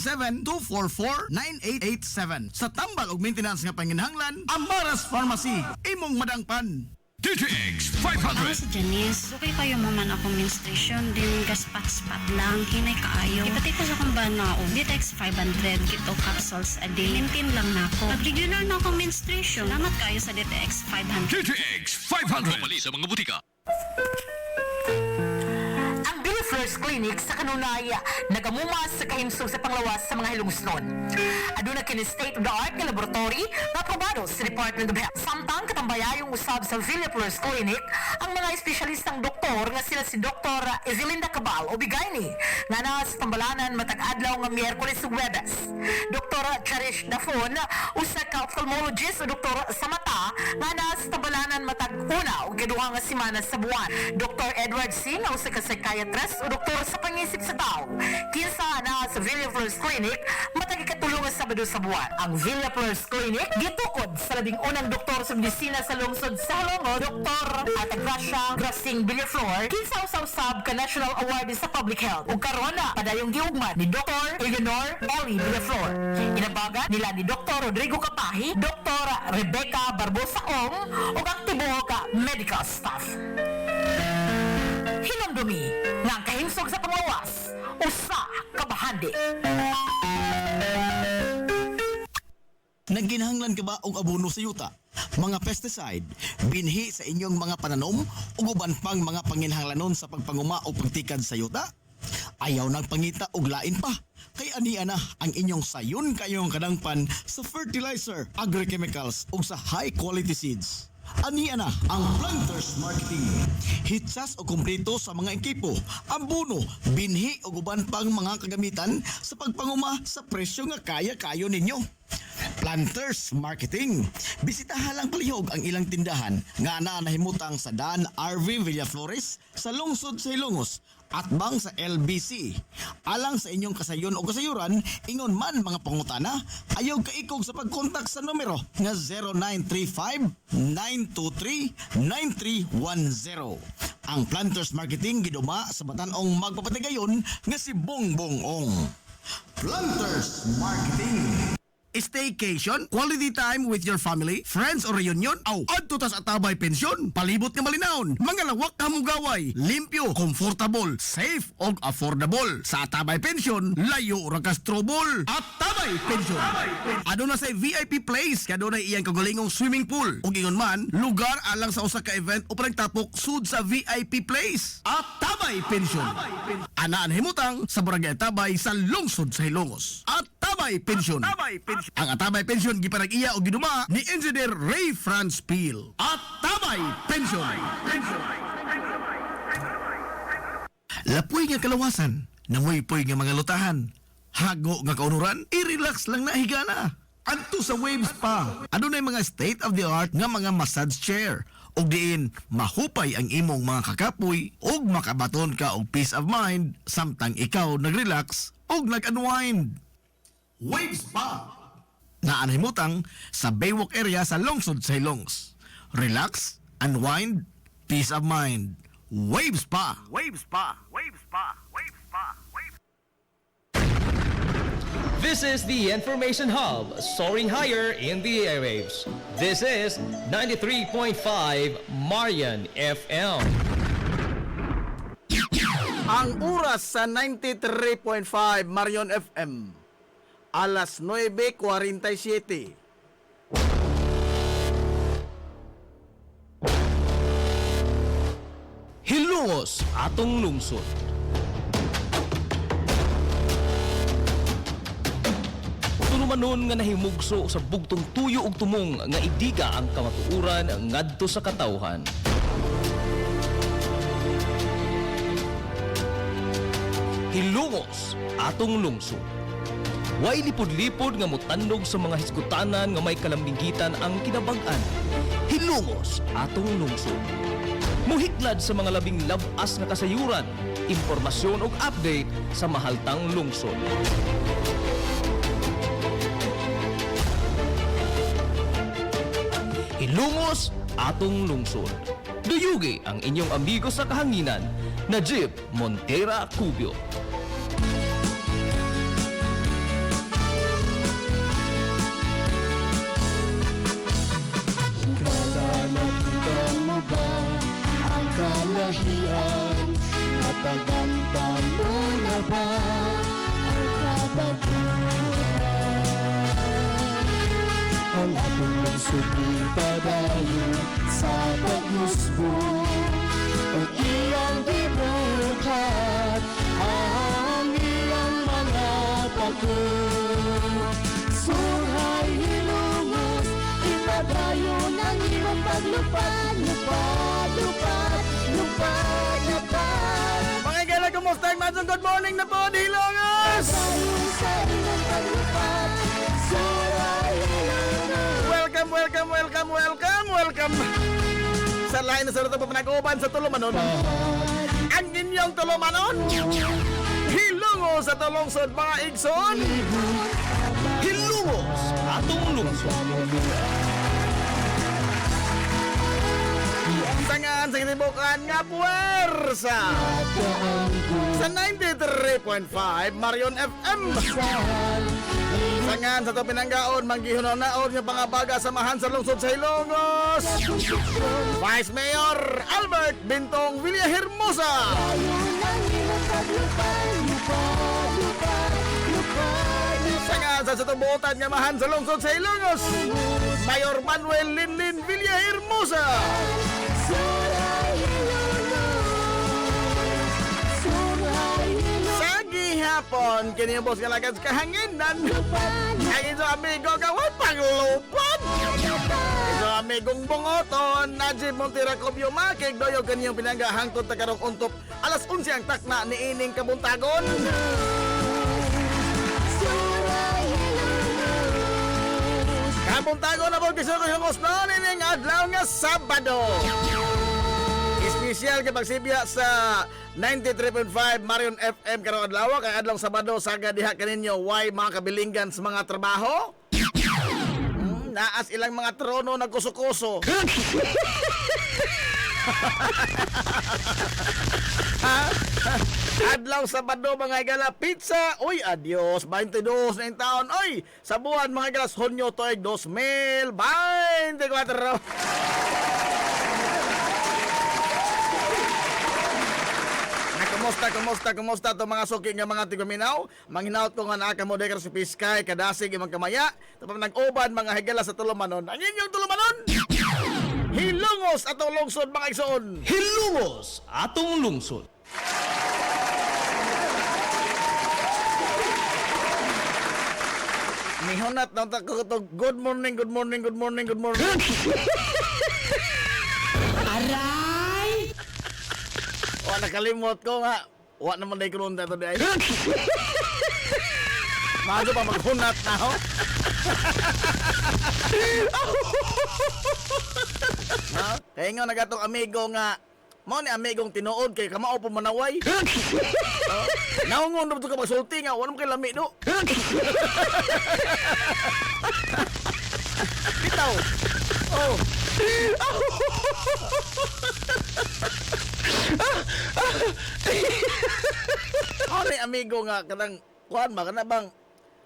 0977-244-9887. Sa tambal og maintenance nga panginahanglan, Amaras Pharmacy, imong madangpan. DTX Ako 500. si Janice. Okay kayo maman ako menstruation, din gaspat-spat lang, hinay kaayo. Ipati ko sa kumban na ako. DTX 500, kito capsules a day. Maintain lang na ako. Pag regular na ako menstruation, salamat kayo sa DTX 500. DTX 500. Mali sa mga butika. First Clinic sa Kanunaya nagamumas sa kahimsog sa panglawas sa mga hilungsnon. Aduna kini state-of-the-art nga laboratory na aprobado sa Department of Health. Samtang katambayayong usab sa Villa First Clinic ang mga espesyalistang doktor nga sila si Dr. Ezelinda Cabal o Bigayni nga na sa tambalanan matag adlaw nga Miyerkules ug Huwebes. Dr. Cherish Dafon usa ka ophthalmologist o doktor sa mata nga na sa tambalanan matag una ug ikaduha nga semana sa buwan. Dr. Edward Singh usa ka psychiatrist o doktor sa pangisip sa tao. Kinsa na sa Villa First Clinic matag ikatulong nga Sabado sa buwan. Ang Villa First Clinic gitukod sa labing unang doktor sa medisina sa lungsod sa Halongo, Dr. Atagracia Grasing Villaflor, kinsa usab ka National Award sa Public Health. Ug karon na padayong giugmad ni Dr. Eleanor Ellie Villaflor. Inabagan nila ni Dr. Rodrigo Kapahi, Dr. Rebecca Barbosa Ong ug ang tibuok ka medical staff. Hinamdumi nga ang kahimsog sa panglawas, usa ka bahandi. Nagginahanglan ka ba og abono sa yuta? mga pesticide, binhi sa inyong mga pananom ug uban pang mga panginhanglanon sa pagpanguma o pagtikad sa yuta? Ayaw nang pangita og lain pa. Kay ania na ang inyong sayon kayong kadangpan sa fertilizer, agrochemicals ug sa high quality seeds. Ania na ang Planters Marketing. Hitsas o kumpleto sa mga ekipo, ambuno, binhi o uban pang mga kagamitan sa pagpanguma sa presyo nga kaya-kayo ninyo. Planters Marketing. Bisitahan lang palihog ang ilang tindahan nga nahimutang sa Dan RV Villaflores sa lungsod sa Ilongos at bang sa LBC. Alang sa inyong kasayon o kasayuran, ingon man mga pangutana, ayaw kaikog sa pagkontak sa numero nga 0935-923-9310. Ang Planters Marketing giduma sa batanong magpapatigayon nga si Bongbong Ong. Planters Marketing. Staycation, quality time with your family, friends or reunion, adto ta sa Atabay Pensyon, palibot nga malinawon, mga lawak na mugaway, limpyo, comfortable, safe og affordable. Sa Atabay Pensyon, layo ra ka trouble. Atabay Pensyon. Aduna say VIP place, kaduna iyang kagulingong swimming pool. Ug ingon man, lugar alang sa usa ka event o panagtapok sud sa VIP place. Atabay Pensyon. Anaan himutang sa Barangay Atabay sa lungsod sa Ilongos. Atabay Pensyon. Ang Atabay Pensyon gipanag-iya o giduma ni Engineer Ray Franz Peel. Atabay Pensyon. Lapoy nga kalawasan, namoy-poy nga mga lutahan, hago nga kaunuran, i-relax lang na higana. Adto sa Waves pa, adunay mga state-of-the-art nga mga massage chair, ug diin mahupay ang imong mga kakapoy ug makabaton ka og peace of mind samtang ikaw nag-relax ug nag-unwind. Waves pa! Naanhimutang sa Baywalk area sa lungsod sa Hilongos. Relax, unwind, peace of mind. Waves pa! Waves pa! Waves pa! Waves pa! Waves. This is the Information Hub, soaring higher in the airwaves. This is 93.5 Marian FM. Ang oras sa 93.5 Marion FM. Alas 9:47. Hilongos atong lungsod. Tulumanon nga nahimugso sa bugtong tuyo ug tumong nga idiga ang kamatuuran ngadto sa katawhan. Hilongos atong lungsod. Way lipod-lipod nga mutandog sa mga hisgutanan nga may kalambinggitan ang kinabag-an. Hilongos atong lungsod. Muhiklad sa mga labing labas nga kasayuran, impormasyon ug update sa mahaltang lungsod. Hilongos atong lungsod. Duyugi ang inyong amigo sa kahanginan, Najib Montera Cubio. Kalahian, napaganda mo na ba ang kababuhan? Ang atong lungsod ipadayo sa paglusbo, ang iyang gibuhat, ang iyang mga pagod. Suhay Hilongos, ipadayo ng iyong paglupad, lupad, lupad. Mga igala, kumusta ang madsong good morning na po, Hilongos! Welcome, welcome, welcome, welcome, welcome! Sa lain na sa rito po pinag-uban sa Tulumanon. Ang inyong Tulumanon! Hilongos sa Tulungsod, mga igsoon! Hilongos atong lungsod! Sangan sa kinibukan nga puwersa sa 93.5 Marion FM. Sangan sa ito pinanggaon, manggihunaon nga pangabaga samahan sa lungsod sa Hilongos. Vice Mayor Albert Bintong Villahermosa. Sangan sa tubutan nga mahan sa lungsod sa Hilongos. Mayor Manuel Linlin Villahermosa. Sa gihapon, kini boss kalagan sa kahanginan. Ang iso amigo kawan paglupad. Iso amigong bungoton, Najib Montira Cobio Makig, doyo kanyang pinangga hangtod tagarong untop. Alas 11 ang takna ni ining kabuntagon. Kabuntagon na po kiso ko yung usnon ining adlaw nga Sabado. Espesyal kay pagsibya sa 93.5 Marion FM karong adlaw kay adlaw Sabado saga diha kaninyo why mga kabilinggan sa mga trabaho. Naas ilang mga trono nagkuso-kuso. Adlaw Sabado mga igala pizza. Uy, adios 22 na yung taon. Uy, sa buwan mga igala Hunyo to'y 2024. Kumusta to mga suki nga mga tiguminaw? Manghinaot ko nga naa kamo dekar si Piskay kadasig imong kamaya. Tapos nag-uban mga higala sa tulumanon. Ang inyong tulumanon. Hilungos atong lungsod mga igsoon. Hilungos atong lungsod. Mihonat na ko to. Good morning. Aray! Wa nakalimot ko nga. Wa naman day karon dato day. Mago pa maghunat na ho. Ha? Kaya nga nagatong amigo nga mo ni amigong tinuod kay kamao po manaway. Naungon na ka magsulti nga wala mo kay lami do. Bitaw. Oh. Ano amigo nga kanang kuan ba kana bang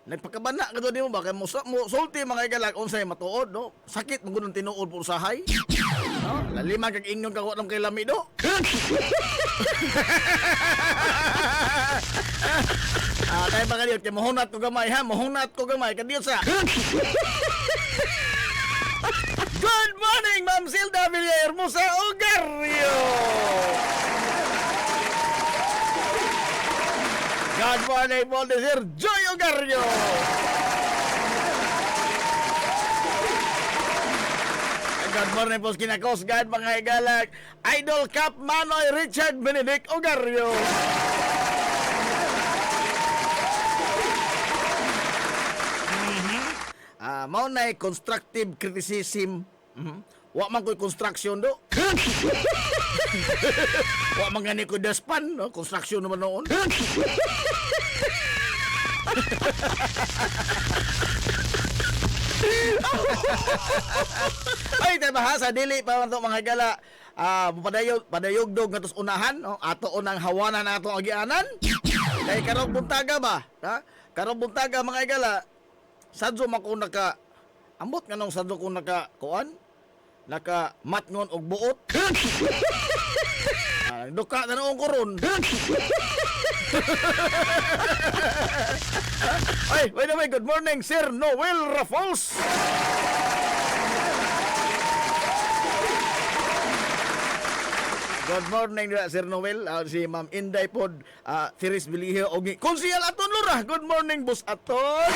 nagpakabana ka di mo ba kay mo sulti mga igalag unsay matuod no sakit mo gudong tinuod po usahay no lalima kag ingnon ka wa kay lami do. Tayo ba kaniyot kay mohunat ko gamay ha mohunat ko gamay kaniyot sa. Good morning, Ma'am Silda Villahermosa Ogarrio. Good morning, Sir Joy Ogarrio. Good morning po kinakos God mga igalag. Idol Cap Manoy Richard Benedict Ogarrio. Mao na constructive criticism. Wa man ko'y construction do. Wa man gani ko daspan, no? Construction naman noon. Ay, tayo bahasa dili pa man to mga gala. Padayog dog nga tos unahan, no? Ato unang hawanan nato agianan. Kay karong buntaga ba? Ha? Karong buntaga mga gala. Sadyo man ko naka ambot nga nung sadyo ko naka kuan naka matngon og buot. Duka na noong koron. Ay, by the way, good morning Sir Noel Raffles. Good morning Sir Noel, si Ma'am Inday pod, Firis Bilihe og Konsehal Aton Lura. Good morning Boss Aton.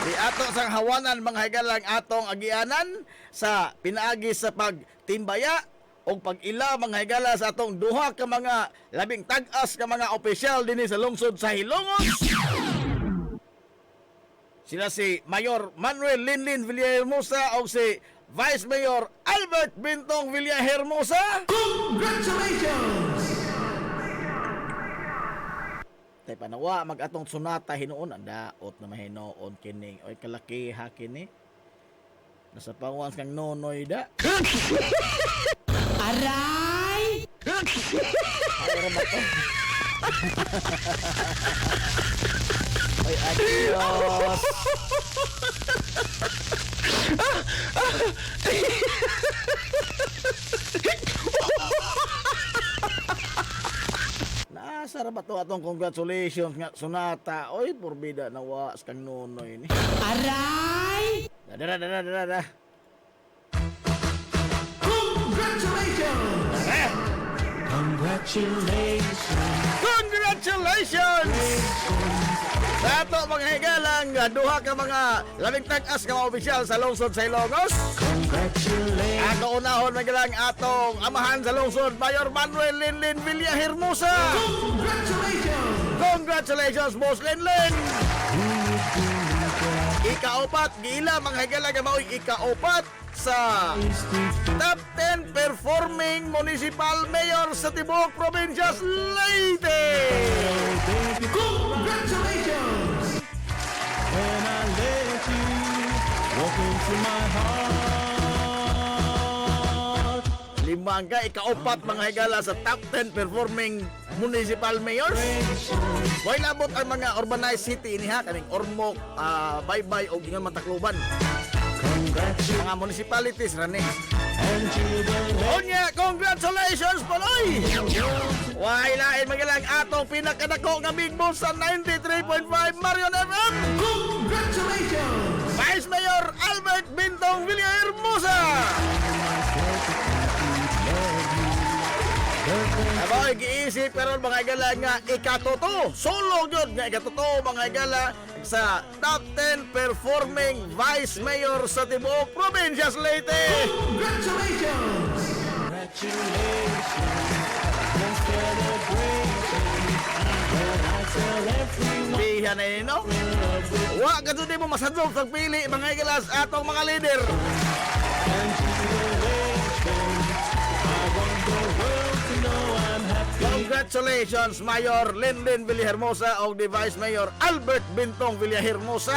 Di ato sang hawanan mga higalang atong agianan sa pinaagi sa pagtimbaya o pag-ila mga higala sa atong duha ka mga labing tag-as ka mga opisyal dinhi sa lungsod sa Hilongos. Sila si Mayor Manuel Linlin Villahermosa o si Vice Mayor Albert Bintong Villahermosa. Congratulations! Tay panawa mag-atong sunata hinuon andaot na mahinoon kining oy kalaki ha kini. Nasa pawang kang nonoy da. Aray! Ay ba to? Ay adios. Nasa Asa ra ba to atong congratulations nga Sonata? Oy, porbida nawa kang Nonoy ni. Aray! Dara. Congratulations! Sa ato mga higalang, duha ka mga labing tag-as ka mga opisyal sa lungsod sa Ilongos. Ato unahon magalang atong amahan sa lungsod, Mayor Manuel Linlin Villahermosa. Congratulations, Boss Linlin! Ika-4, gila mga higalang nga mao'y ika-4 sa Top 10 Performing Municipal Mayor sa Tibuok Provincias, Leyte! Congratulations! When I let you walk into my heart. Limang ka, ika-4 mga higala sa Top 10 Performing Municipal Mayors. Why labot ang mga urbanized city ini ha, kaning Ormoc, Baybay o Gingan Matakluban. Mga municipalities rani. Onya, congratulations Paloy! Why lain magalang atong pinakadako nga big boss sa 93.5 Marion FM. Congratulations! Vice Mayor Albert Bintong Villahermosa. Aboy, giisip karon mga igala nga ikatoto. Solo yun nga ikatoto mga igala sa Top 10 Performing Vice Mayor sa Tibuok Provincias, Leyte. Congratulations! Bihan na yun, no? Wa ka di mo masadlog sa pili mga igalas atong mga leader. Congratulations, Mayor Linlin Villahermosa o the Vice Mayor Albert Bintong Villahermosa.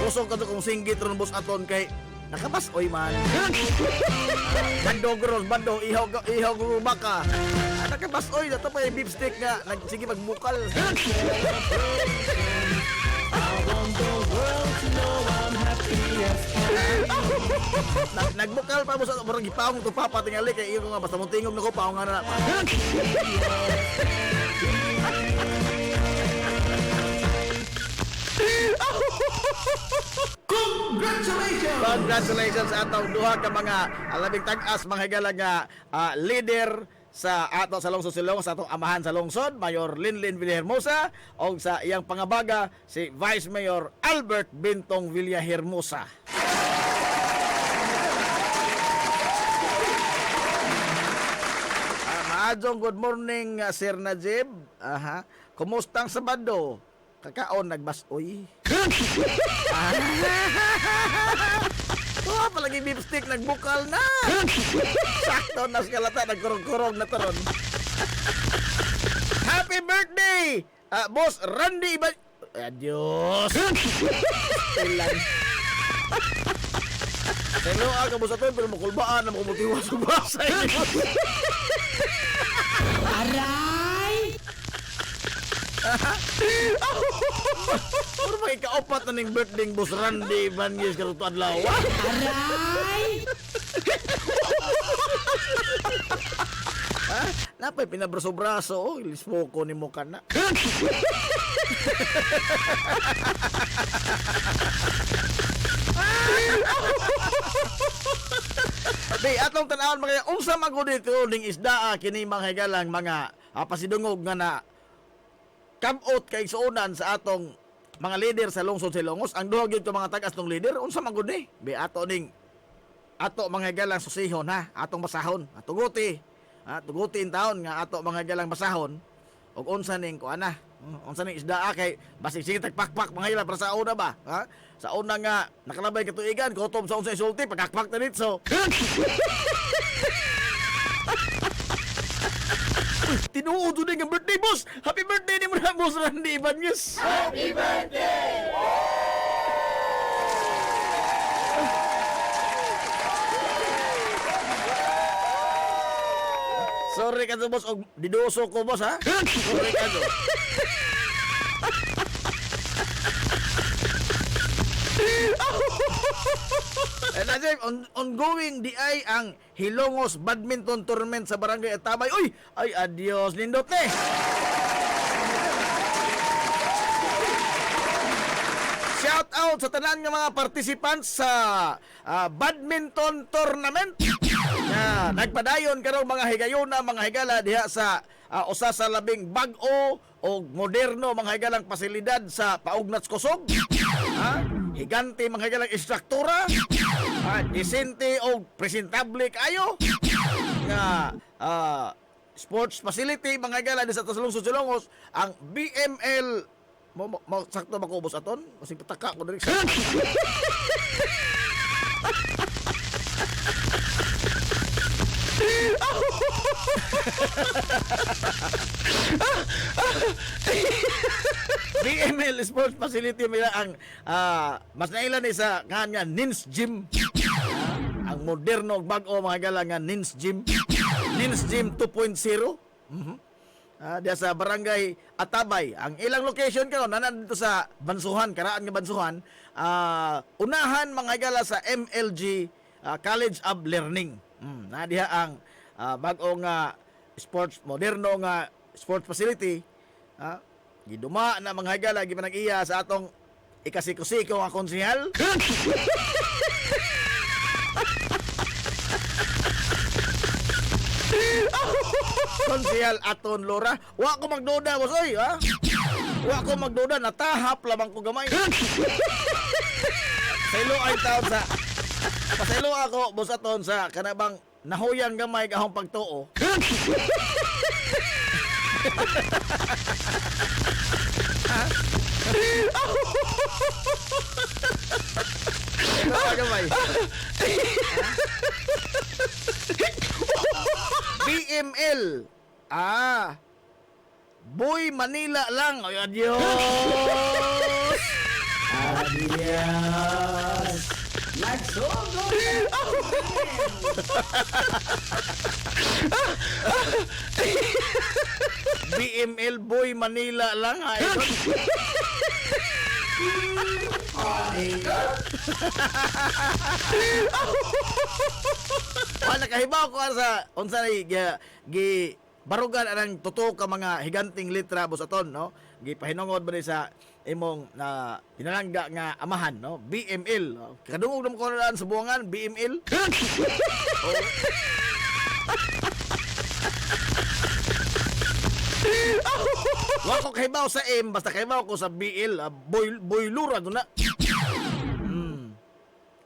Kusog ka to kung singgit ron boss aton kay nakabasoy man. Bando girls, bando, ihaw baka. Nakabasoy na to pa yung beef stick nga nagsige magbukal. Nagbukal pa mo sa barang gipawong to papa tingali kay iyo nga basta mong tingog nako paong nga na. Congratulations sa atong duha ka mga labing tag-as mga higala nga leader sa ato sa lungsod Silong, sa atong amahan sa lungsod, Mayor Linlin Villahermosa o sa iyang pangabaga si Vice Mayor Albert Bintong Villahermosa. Maadjong good morning Sir Najib. Kumustang Sabado? Kakaon nagbasoy. Palagi beef stick nagbukal na. Sakto na skalata nagkurog-kurog na taron. Happy birthday, Boss Randy Adios. Ilan. Hello, aga boss ato pero makulbaan na makumutiwas ko basa. Aray! Puro may ika-4 na ning birthday Boss Randy Banyes karuto adlaw. Aray! Napay pinabraso-braso, ilismoko ni mo ka na. Di atong tan-awon mga unsa magud dito ning isda kini mga higalang mga pasidungog nga na come-out kay suunan sa atong mga leader sa lungsod Silongos. Ang duha gyud mga tagas tong leader unsa magud ni? Bi ato ning ato mga higalang susihon ha, atong basahon, tuguti. Tugutin taon nga ato mga higalang basahon ug unsa ning kuana? Unsa ning isda kay basig sige tagpakpak mga hila para sa una ba? Ha? Sa una nga nakalabay katuigan, kutom sa unsay sulti pagkakpak na ditso. Tinuod din ang birthday boss. Happy birthday ni mo na Boss Randy Ibanez. Happy birthday. Sorry ka boss og didoso ko boss ha. Sorry ka do. Najib, ongoing di ay ang Hilongos Badminton Tournament sa Barangay Atabay. Uy! Ay, adios, nindot ni! Shout out sa tanan ng mga participants sa badminton tournament. Nagpadayon karong mga higayuna, mga higala diha sa usa sa labing bag-o o moderno mga higalang pasilidad sa Paugnats Kusog. Higante mga higalang istruktura, disente o presentable kayo nga sports facility mga higala sa Tasalong-Sulongos ang BML sakto ba ko ubos aton? Kasi pataka ko diri sa BML Sports Facility mila ang mas nailan ni sa kanya Nins Gym. Ang moderno ug bag-o mga gala nga Nins Gym. Nins Gym 2.0. Diya sa Barangay Atabay. Ang ilang location karon nanan dito sa Bansuhan, karaan nga Bansuhan. Unahan mga gala sa MLG College of Learning. Na diha ang bag-o nga sports moderno nga sports facility. Giduma na mga higala gipanag-iya sa atong ikasiko-siko nga konsehal. Konsehal Aton Lora. Wa ko magduda, boss oy, ha? Wa ko magduda, natahap lamang ko gamay. Saylo ay taon sa pasaylo ako, boss Aton, sa kanabang nahuyang gamay kahong pagtuo. Gamay. BML. Boy Manila lang. Ay, adios. Adios. Nagsogo. BML Boy Manila lang. Nakahibaw ko sa unsa ni gi barugan anang totoo ka mga higanting litra boss Aton, no? Gipahinungod ba ni sa imong na pinalangga nga amahan, no? BML. No? Kadungog naman ko na sa buwangan BML. Wa ko kahibaw sa M, basta kahibaw ko sa BL, boy lura doon na.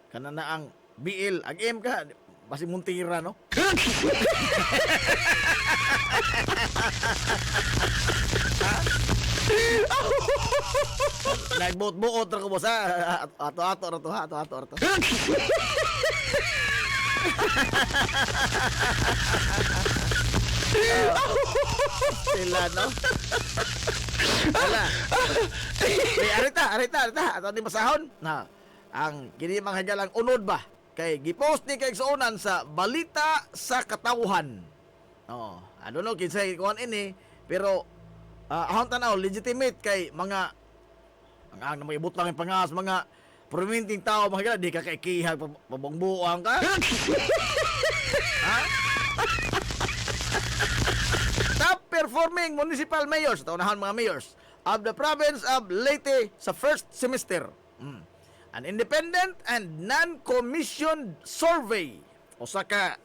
Kana na ang BL, ang M ka, basi muntira, no? Nagbuot-buot ra ko boss, ha? Ato. Sila, no? Wala. Arita. Ato ni masahon. Na, ang kini mga higalang unod ba? Kay gipost ni kay suonan sa Balita sa Katawhan. I don't know kinsay kuan ini, pero ahon tanaw legitimate kay mga ang may ibutang ang pangas mga prominting tao mga higala di ka kay kihag pabongbuang ka. Ha? Top performing municipal mayors, taunahan mga mayors of the province of Leyte sa first semester. An independent and non-commissioned survey. O saka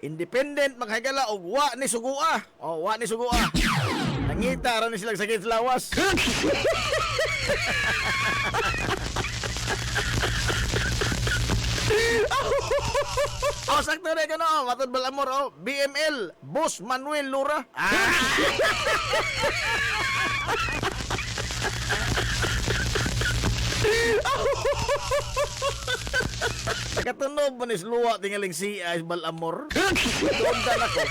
independent maghigala og wa ni sugua. Nangita ra ni sila sa lawas. Sakto na kano, matod balamor BML, Boss Manuel Lura. Nakatunog mo ni Sluwa tingaling si Balamor. Doon ka na ko.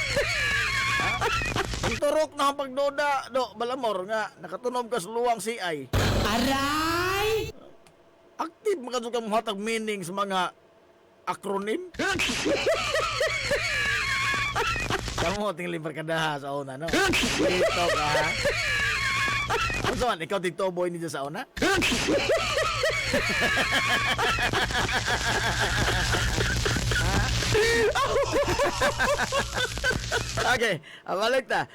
Ang turok na ang pagdoda, Balamor nga, nakatunog ka Sluwang si ay. Aray! Active makasok ka hatag meaning sa mga acronym. Kamu tingling barkadaha sa una, no? Dito ka, ha? Ano saan, ikaw tito boy niya sa una? Okay, balik ta.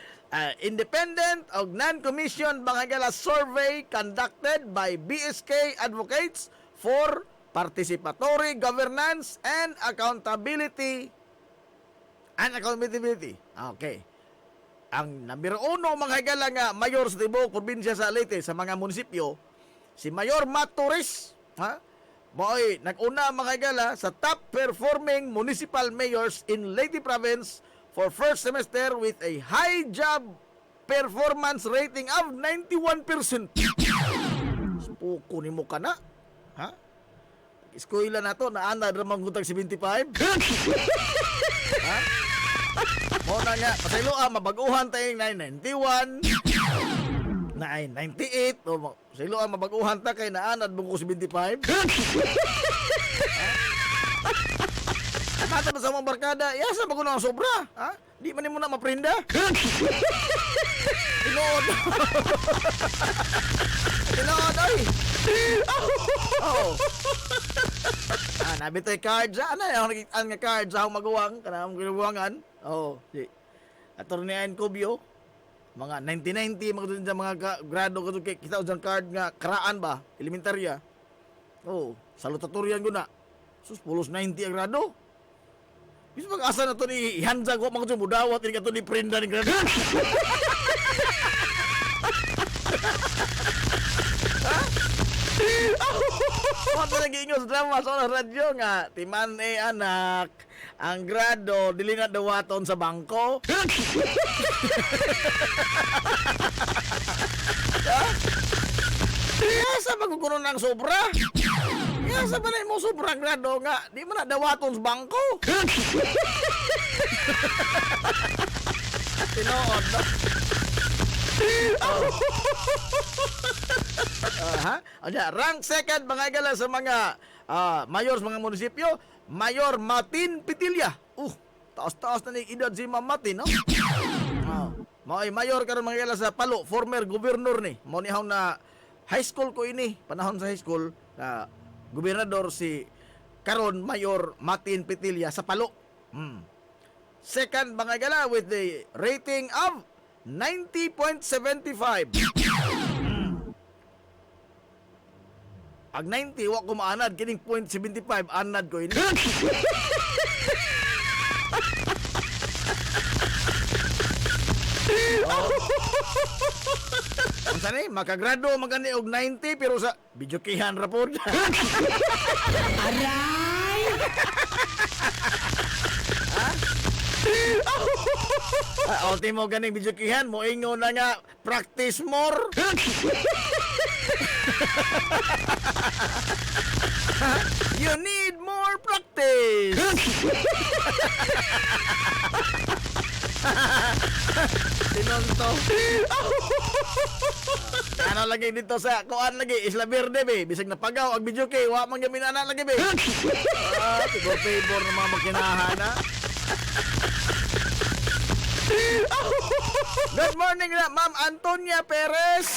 Independent o non-commissioned mga survey conducted by BSK Advocates for Participatory Governance and Accountability. Okay. Ang number 1 mga higala nga mayor sa tibuok probinsya sa Leyte sa mga munisipyo, si Mayor Matt Torres, Mo'y nag-una mga higala sa top performing municipal mayors in Leyte Province for first semester with a high job performance rating of 91%. Puko ni mo ka na. Ha? Eskwela na to, naanad ramang hutag 75. Ha? Muna nga, pasayloa, mabaguhan tayong 991, 998, o pasayloa, mabaguhan ta kay naanad mong ko 75. Mata sa mga barkada, yasa ba ko na ang sobra? Ha? Di man mo na maprinda? Tinood. Tinood, ay. Oh. Nabitoy cards. Ano yung nakikitaan nga cards sa akong maguwang? Kanang ginuwangan. Si Attorney Kubyo. Mga 1990, mga doon mga grado ko kita dyan card nga karaan ba? Elementarya. Salutatorian ko na. Sus, pulos 90 ang grado. Bisa mag-asa na to ni Hanza ko, mga mudawat, hindi ka to ni Prenda ni grado. Mga nag-iingos drama sa radyo nga, timan anak, ang grado, dili na dawaton sa bangko. Yasa magkukuno ng sobra. Yasa ba na mo sobrang grado nga, di mo na dawaton sa bangko. Tinood, no? Rank second mga igala sa mga mayors mga munisipyo, Mayor Martin Pitilla. Taas-taas na ni edad si Ma'am Martin, no? Mayor karon mga igala sa Palo, former governor ni. Mo ni na high school ko ini, panahon sa high school, gobernador si karon Mayor Martin Pitilla sa Palo. Second mga igala with the rating of 90.75. Ang 90 wa ko maanad kining 0.75 anad ko ini. Unsa ni makagrado magani og 90 pero sa bijukihan ra pod. Aray! Ultimo ganing bijukihan mo ingon na nga practice more. You need more practice. Tinonto. Ano lagi dito sa kuan lagi Isla Verde be, bisag napagaw ang bijuki wa man gamin ana lagi be. Tigo favor na mga magkinahana. Good morning na Ma'am Antonia Perez.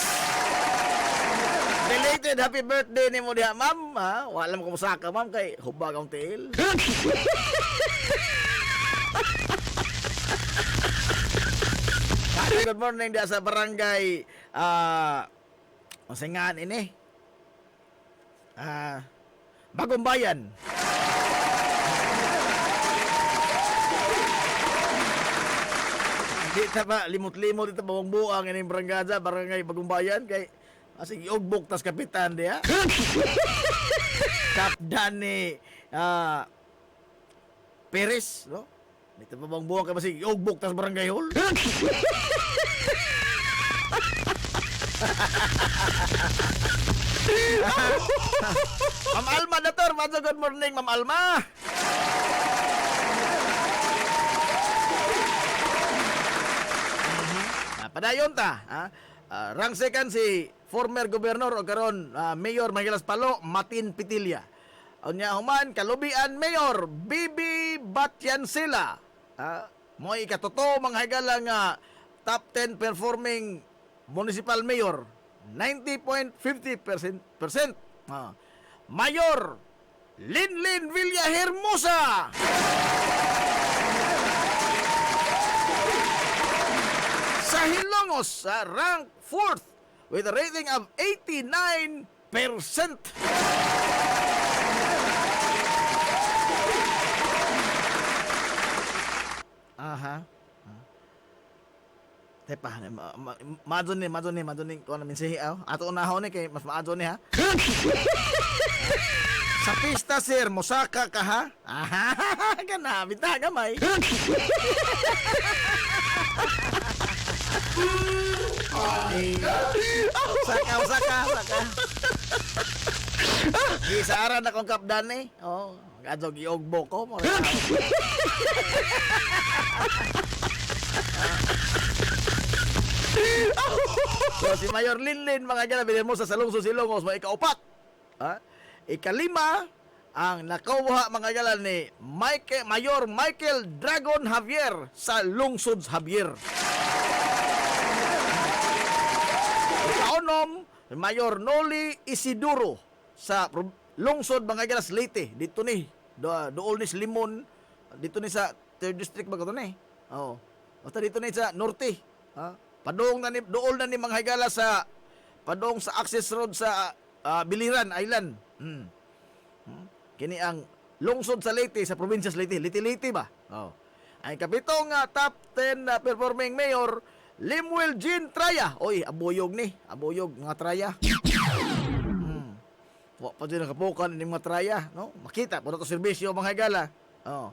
Belated happy birthday ni mo diha ma'am. Wala mo kumusta ka ma'am kay hubag ang tiil. Good morning diha sa barangay Masingan ini. Bagong Bayan. Di ta ba limot-limot dito buong-buang ining barangay Bagong Bayan kay asig iugbok tas kapitan dia. Kapdan ni Perez, no? Dito pa bang buwang kay asig iugbok tas barangay hall. Ma'am Alma Dator, good morning Ma'am Alma. Padayon ta, rank second si former governor o karon Mayor Mangilas Palo, Martin Pitilla. Unya human kalubian Mayor Bibi Batyansila. Mo ikatoto mga higala nga top 10 performing municipal mayor, 90.50%. Mayor Linlin Villahermosa. Sa Hilongos, rank 4th with a rating of 89%. Aha. Tepa, madon ni ko na minsihi aw. Ato unahon ni kay mas maadon ni ha. Sa pista sir, mosaka ka ha? Aha, kana bitaga gamay. Saka. Gisara na kong kapdan eh. Oh, gadog iogbo ko mo. So, si Mayor Linlin, mga gana, bilhin mo sa Salungso Silongos, may ikaupat. Ikalima, ang nakuha mga galan ni Mayor Michael Dragon Javier sa Lungsod Javier. Ikaunom, Mayor Noli Isiduro sa Lungsod mga galas Leyte. Dito ni, dool ni Limon, dito ni sa 3rd District ba ito ni? Oo. Basta dito ni sa Norte. Padong na ni, dool na ni mga higala sa padong sa access road sa Biliran Island. Kini ang lungsod sa Leyte sa probinsya sa Leyte. Leyte ba? Oh. Ang kapitong top 10 performing mayor, Limuel Jean Traya. Oy, aboyog ni. Aboyog mga Traya. Wa pa din nakapukan ni mga Traya, no? Makita po to serbisyo mga higala. Oh.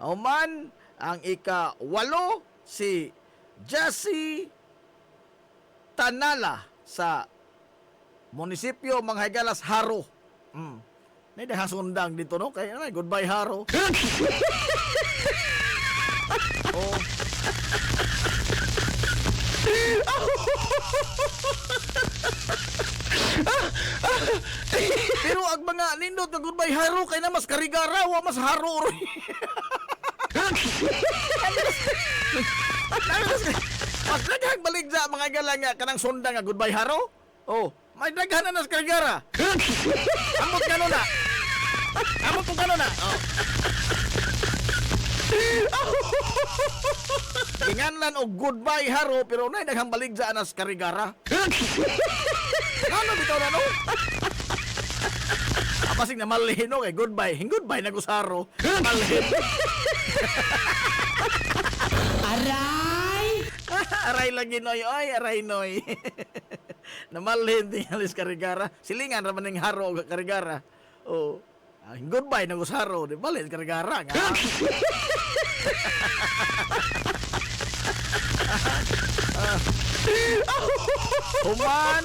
Auman ang ika-8 si Jassy Tanala sa munisipyo mga higalas Haro. May dahang sundang dito, no? Kaya na, goodbye Haro. Oh. Pero ang mga nindot na goodbye Haro kay na mas karigara wa mas Haro. Mas daghang baligja mga galanga kanang sunda nga goodbye Haro. Oh, may daghan na nas karigara. Amot gano na. Amot kung gano na. Oh. Inganlan og goodbye Haro pero nay daghang baligja nas karigara. Ano bitaw na no? Apasig na malhin no kay goodbye. Goodbye na gusaro. Malhin. Aray lagi noy, oy, aray noy. Namalhin din alis karigara. Silingan raman ng Haro o karigara. Oh, goodbye na gusaro. Di balin karigara nga. Human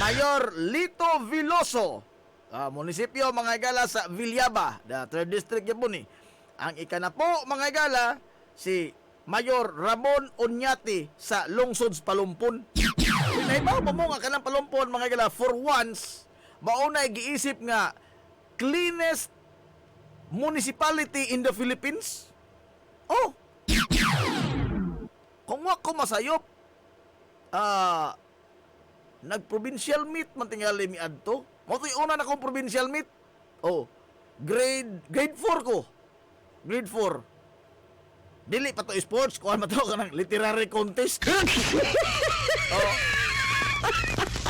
Mayor Lito Viloso, munisipyo mga igala sa Villaba, the 3rd District Yapon ni. Ang ikanapo mga igala si Mayor Ramon Onyati sa Lungsod Palumpon. Pinaibaw pa mo nga kanang Palumpon mga igala for once maunay giisip nga cleanest municipality in the Philippines. Oh. Kung wa ko masayop nag-provincial meet man tingali mi adto. Mo to'y una na kong provincial meet. Oh. Grade 4 ko. Grade 4. Dili pa to sports, kuha man to kanang literary contest. Oh.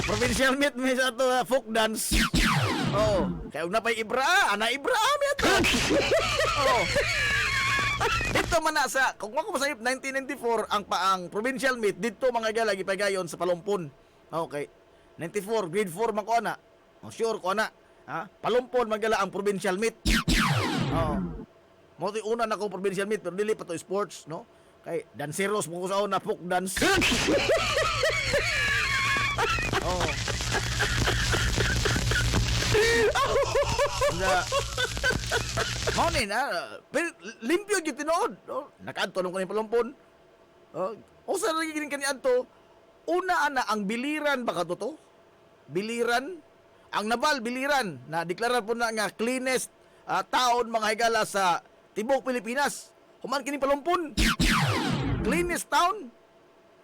Provincial meet mi sa to folk dance. Oh, kay ug napay Ibra, ana Ibra mi ato. Oh. Dito man na sa kung ako masayop 1994 ang provincial meet dito mga galagi pagayon sa Palumpon. Okay. 94 grade 4 man ko ana. Oh, sure ko ana. Ha? Palumpon magala ang provincial meet. Oh. Mo ti una na ko provincial meet pero dili pa to sports, no? Kay danceros mo ko sa una folk dance. Oh. Mo ni na limpyo gyud tinuod, no? Nakaadto nung kani Palumpon. Oh, usa ra gyud kani adto. Una ana ang biliran ba kadto to? Biliran ang Naval Biliran na deklarar po na nga cleanest taon mga higala sa tibok Pilipinas. Human kini Palumpon. Cleanest town.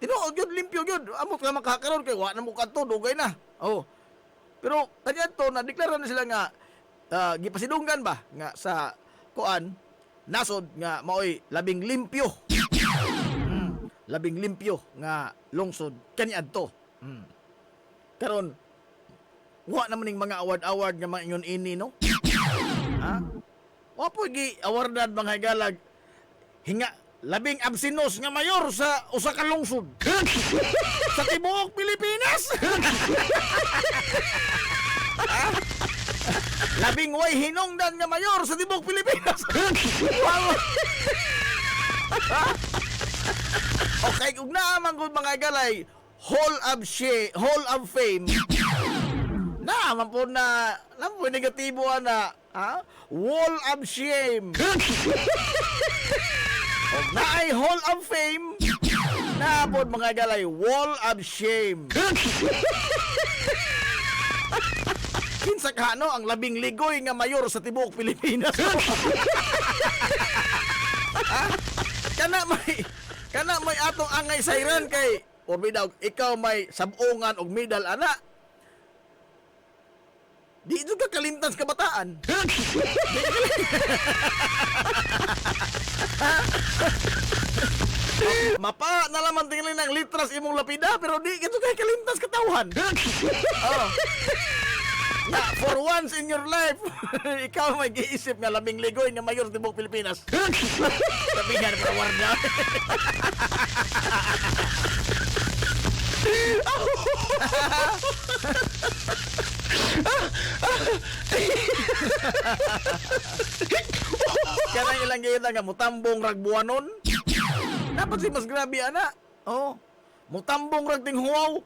Tinuod gyud limpyo gyud. Amot nga makakaron kay wa na mo kadto dugay na. Oh. Pero kanya to na deklara na sila nga gipasidunggan ba nga sa kuan nasod nga maoy labing limpyo. Labing limpyo nga lungsod kaniadto. Karon wa naman ning mga award-award nga mga ingon ini no. Ha? Wa po gi awardan mga galag hinga labing absinos nga mayor sa usa ka lungsod sa tibuok Pilipinas. Ha? Labing way hinungdan nga mayor sa tibuok Pilipinas. Wow. Ha? Okay, kung naaman ko mga galay, Hall of Fame, naaman po na, negatibo na, ha? Wall of Shame. O naay Hall of Fame, naapod mga galay, Wall of Shame. Kinsa ka no, ang labing ligoy nga mayor sa tibuok Pilipinas. Ha? Kana may atong angay sayran kay orbi daw ikaw may sabungan og medal ana. Di jud ka kalimtan sa kabataan. Mapa na lamang tingin ng litras imong lapida pero di ka jud kay kalimtan sa katawhan. Oh. Na, for once in your life, ikaw may giisip nga labing ligoy nga mayor sa tibuok Pilipinas. Sabi nga na para warda. Kanang ilang gayta nga mutambong ragbuanon. Dapat si mas grabe ana. Oh. Mutambong rag ting huwaw.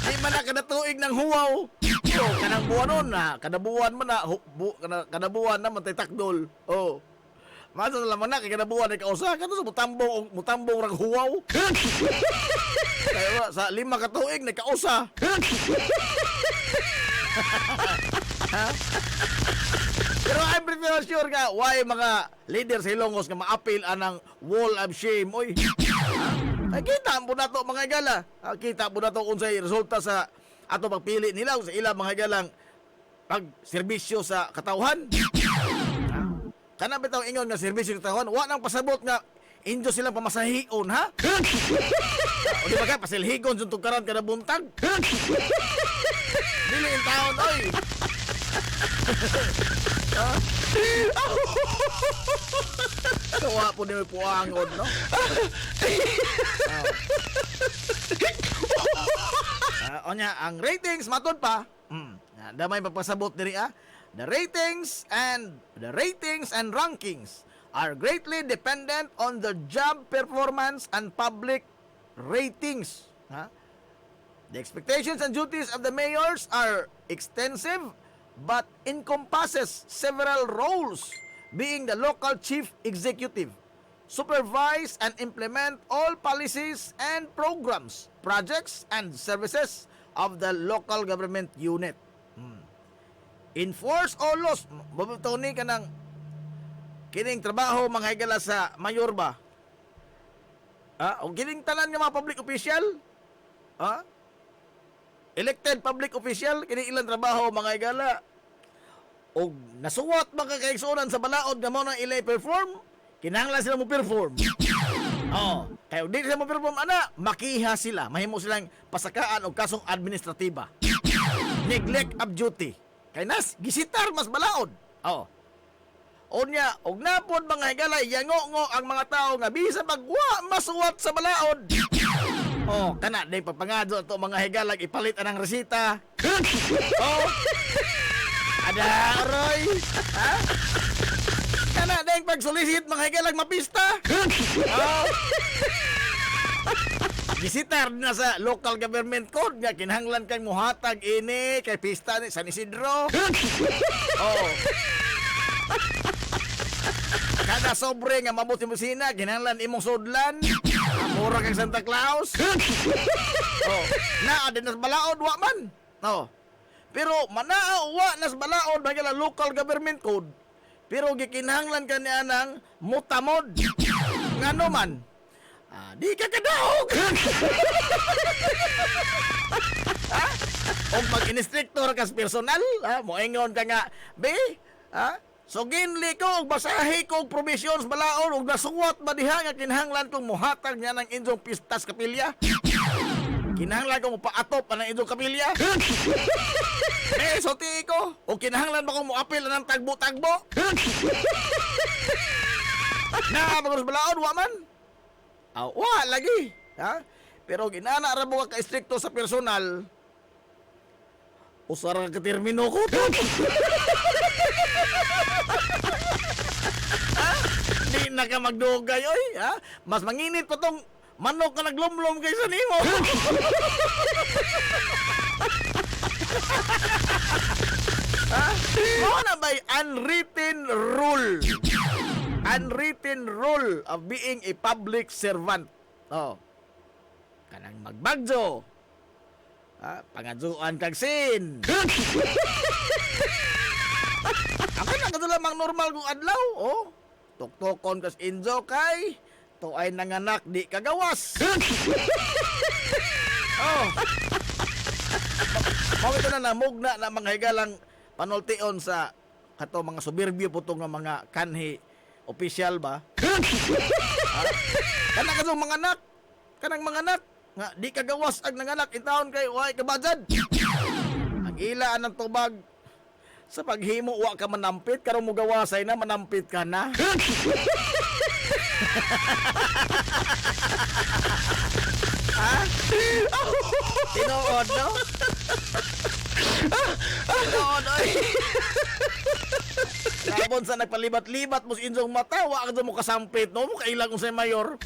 Di man na kada tuig ng huwaw. Oh, kanang buwanon na, kada buwan man na, kada buwan na man tay takdol. Oh. Masa naman na kay kada buwan ay kausa, kato sa mutambong rag huwaw. Kaya sa 5 ka tuig na kausa. Ha? Pero I'm pretty sure nga why mga leader sa Ilongos nga ma-appeal anang Wall of Shame. Oy. Ay, kita po na to mga gala. Kita po na to kung sa'y resulta sa ato pagpili nila sa ilang mga galang pag-serbisyo sa katawhan. Kana bitaw ingon nga serbisyo sa katawhan, wa nang pasabot nga injo silang pamasahion, ha? O di ba ka, pasilhigon sa tugkaran kada buntag? Dili in taon, oy! Kawa po ni puangon, no? Onya, ang ratings matod pa. Damay pagpasabot diri The ratings and rankings are greatly dependent on the job performance and public ratings. The expectations and duties of the mayors are extensive but encompasses several roles, being the local chief executive, supervise and implement all policies and programs, projects and services of the local government unit. Enforce all laws. Mabutoni ka ng kining trabaho mga higala sa mayor ba? O kining tanan nga mga public official? Elected public official, kining ilang trabaho mga higala? O nasuwat mga kaigsunan sa balaod nga mo nang ilay perform? Kinahanglan sila mo perform. Kaya di sila mo perform ana, makiha sila. Mahimo silang pasakaan o kasong administratiba. Neglect of duty. Kay nas gisitar mas balaod. Unya, og napod mga higala, yango-ngo ang mga tao nga bisa magwa masuwat sa balaod. Kana day pagpangado to mga higala ipalit anang resita. Ada Roy. Kana day pagsolicit mga higala mapista. Gisitar na sa local government code nga kinahanglan kang muhatag ini kay pista ni San Isidro. Kada sobre nga mabuti mo sina kinahanglan imong sudlan. Mura kang Santa Claus. Na adin nas balaod wa man. Pero manaawa nas balaod bagala local government code. Pero gikinahanglan ka niya ng mutamod. Ngano man? Di ka kadaog. Ha? O mag-instructor kas personal, moingon ka nga, be, so ginli ko, og basahi ko, og provisions balaon, og nasuwat ba diha nga kinahanglan kong muhatag niya ng inyong pistas kapilya? Kinahanglan ko mo paatop pa ng inyong kapilya? Soti ko, o kinahanglan ba kong muapil ng tagbo-tagbo? Na, bagos balaon, wa man? Wa lagi, ha? Pero ginana ra mo ka istrikto sa personal, usara ka termino ko to. Di na ka magdugay, oy, ha? Mas manginit pa tong manok ka naglumlom kaysa nimo. Mo na ba'y unwritten rule? Unwritten rule of being a public servant. Kanang magbagjo. Pangadzuan kag sin. Ako na katulamang normal kong adlaw. Tuktokon kas injo kay tuay nanganak di kagawas. Ito na namugna na mga higalang panultion sa kato mga subirbyo po nga mga kanhi official ba? Kanang mga anak nga di kagawas ang nanganak intawon kay way kabajad. Ang ilaan ng tubag sa paghimo wa ka manampit karon mo gawasay na manampit ka na. Tinuod no? Tinuod oy. Labon sa nagpalibat-libat mo sa inyong mata, wa ka mo kasampit, no? Mo kailang kung sa mayor.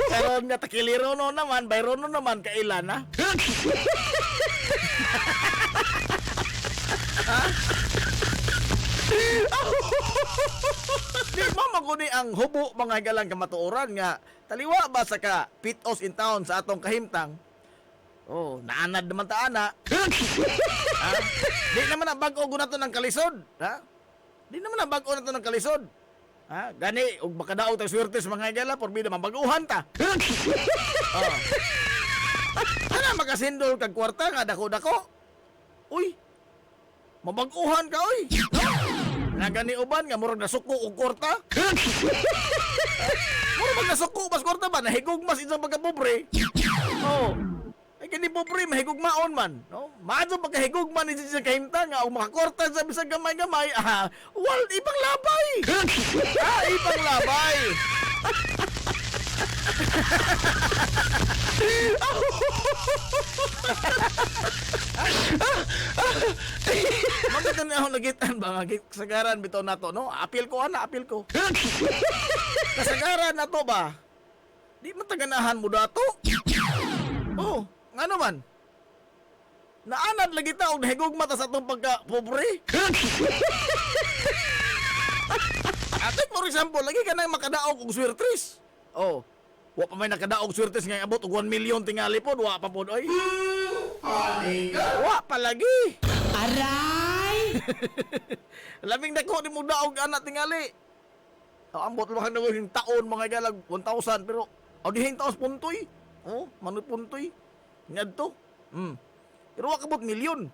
Karon nga takiliro no naman, bayro no naman kailan na. Di mo maguni ang hubo mga galang kamatuoran nga taliwa ba sa ka pitos in town sa atong kahimtang. Naanad naman ta ana. Di naman na bag-o na to ng kalisod, ha? Di naman na bag-o na to ng kalisod. Gani og makadaog tag swerte sa mga gala porbida mabaguhan ta. Ana makasindol kag kwarta nga dako-dako. Uy. Mabaguhan ka oy. Na gani uban nga murag nasuko og kwarta. Murag nasuko bas kwarta ba nahigugmas isang pagkapobre. Ay gani pobre mahigugmaon man, no? Maadto pagkahigugman ni sa kahimta nga og makakorta sa bisag gamay-gamay, wal ibang labay. Ibang labay. Maganda na ako nagitan ba kasagaran bitaw nato, no? Apil ko. Kasagaran nato ba? Di mataganahan mo dato. Ano man? Naanad lagi ta og nahigugma ta sa atong pagka-pobre. Atik for example, lagi ka nang makadaog og swertres. Wa pa may nakadaog swertres nga abot og 1 million tingali pod, wa pa pod oy. Wa pa lagi. Aray! Labing dako ni mo daog anak tingali. Ambot lang ng taon mga galag 1,000 pero dihin taos puntoy. Manut puntoy. Ngadto. Pero wa kabot milyon.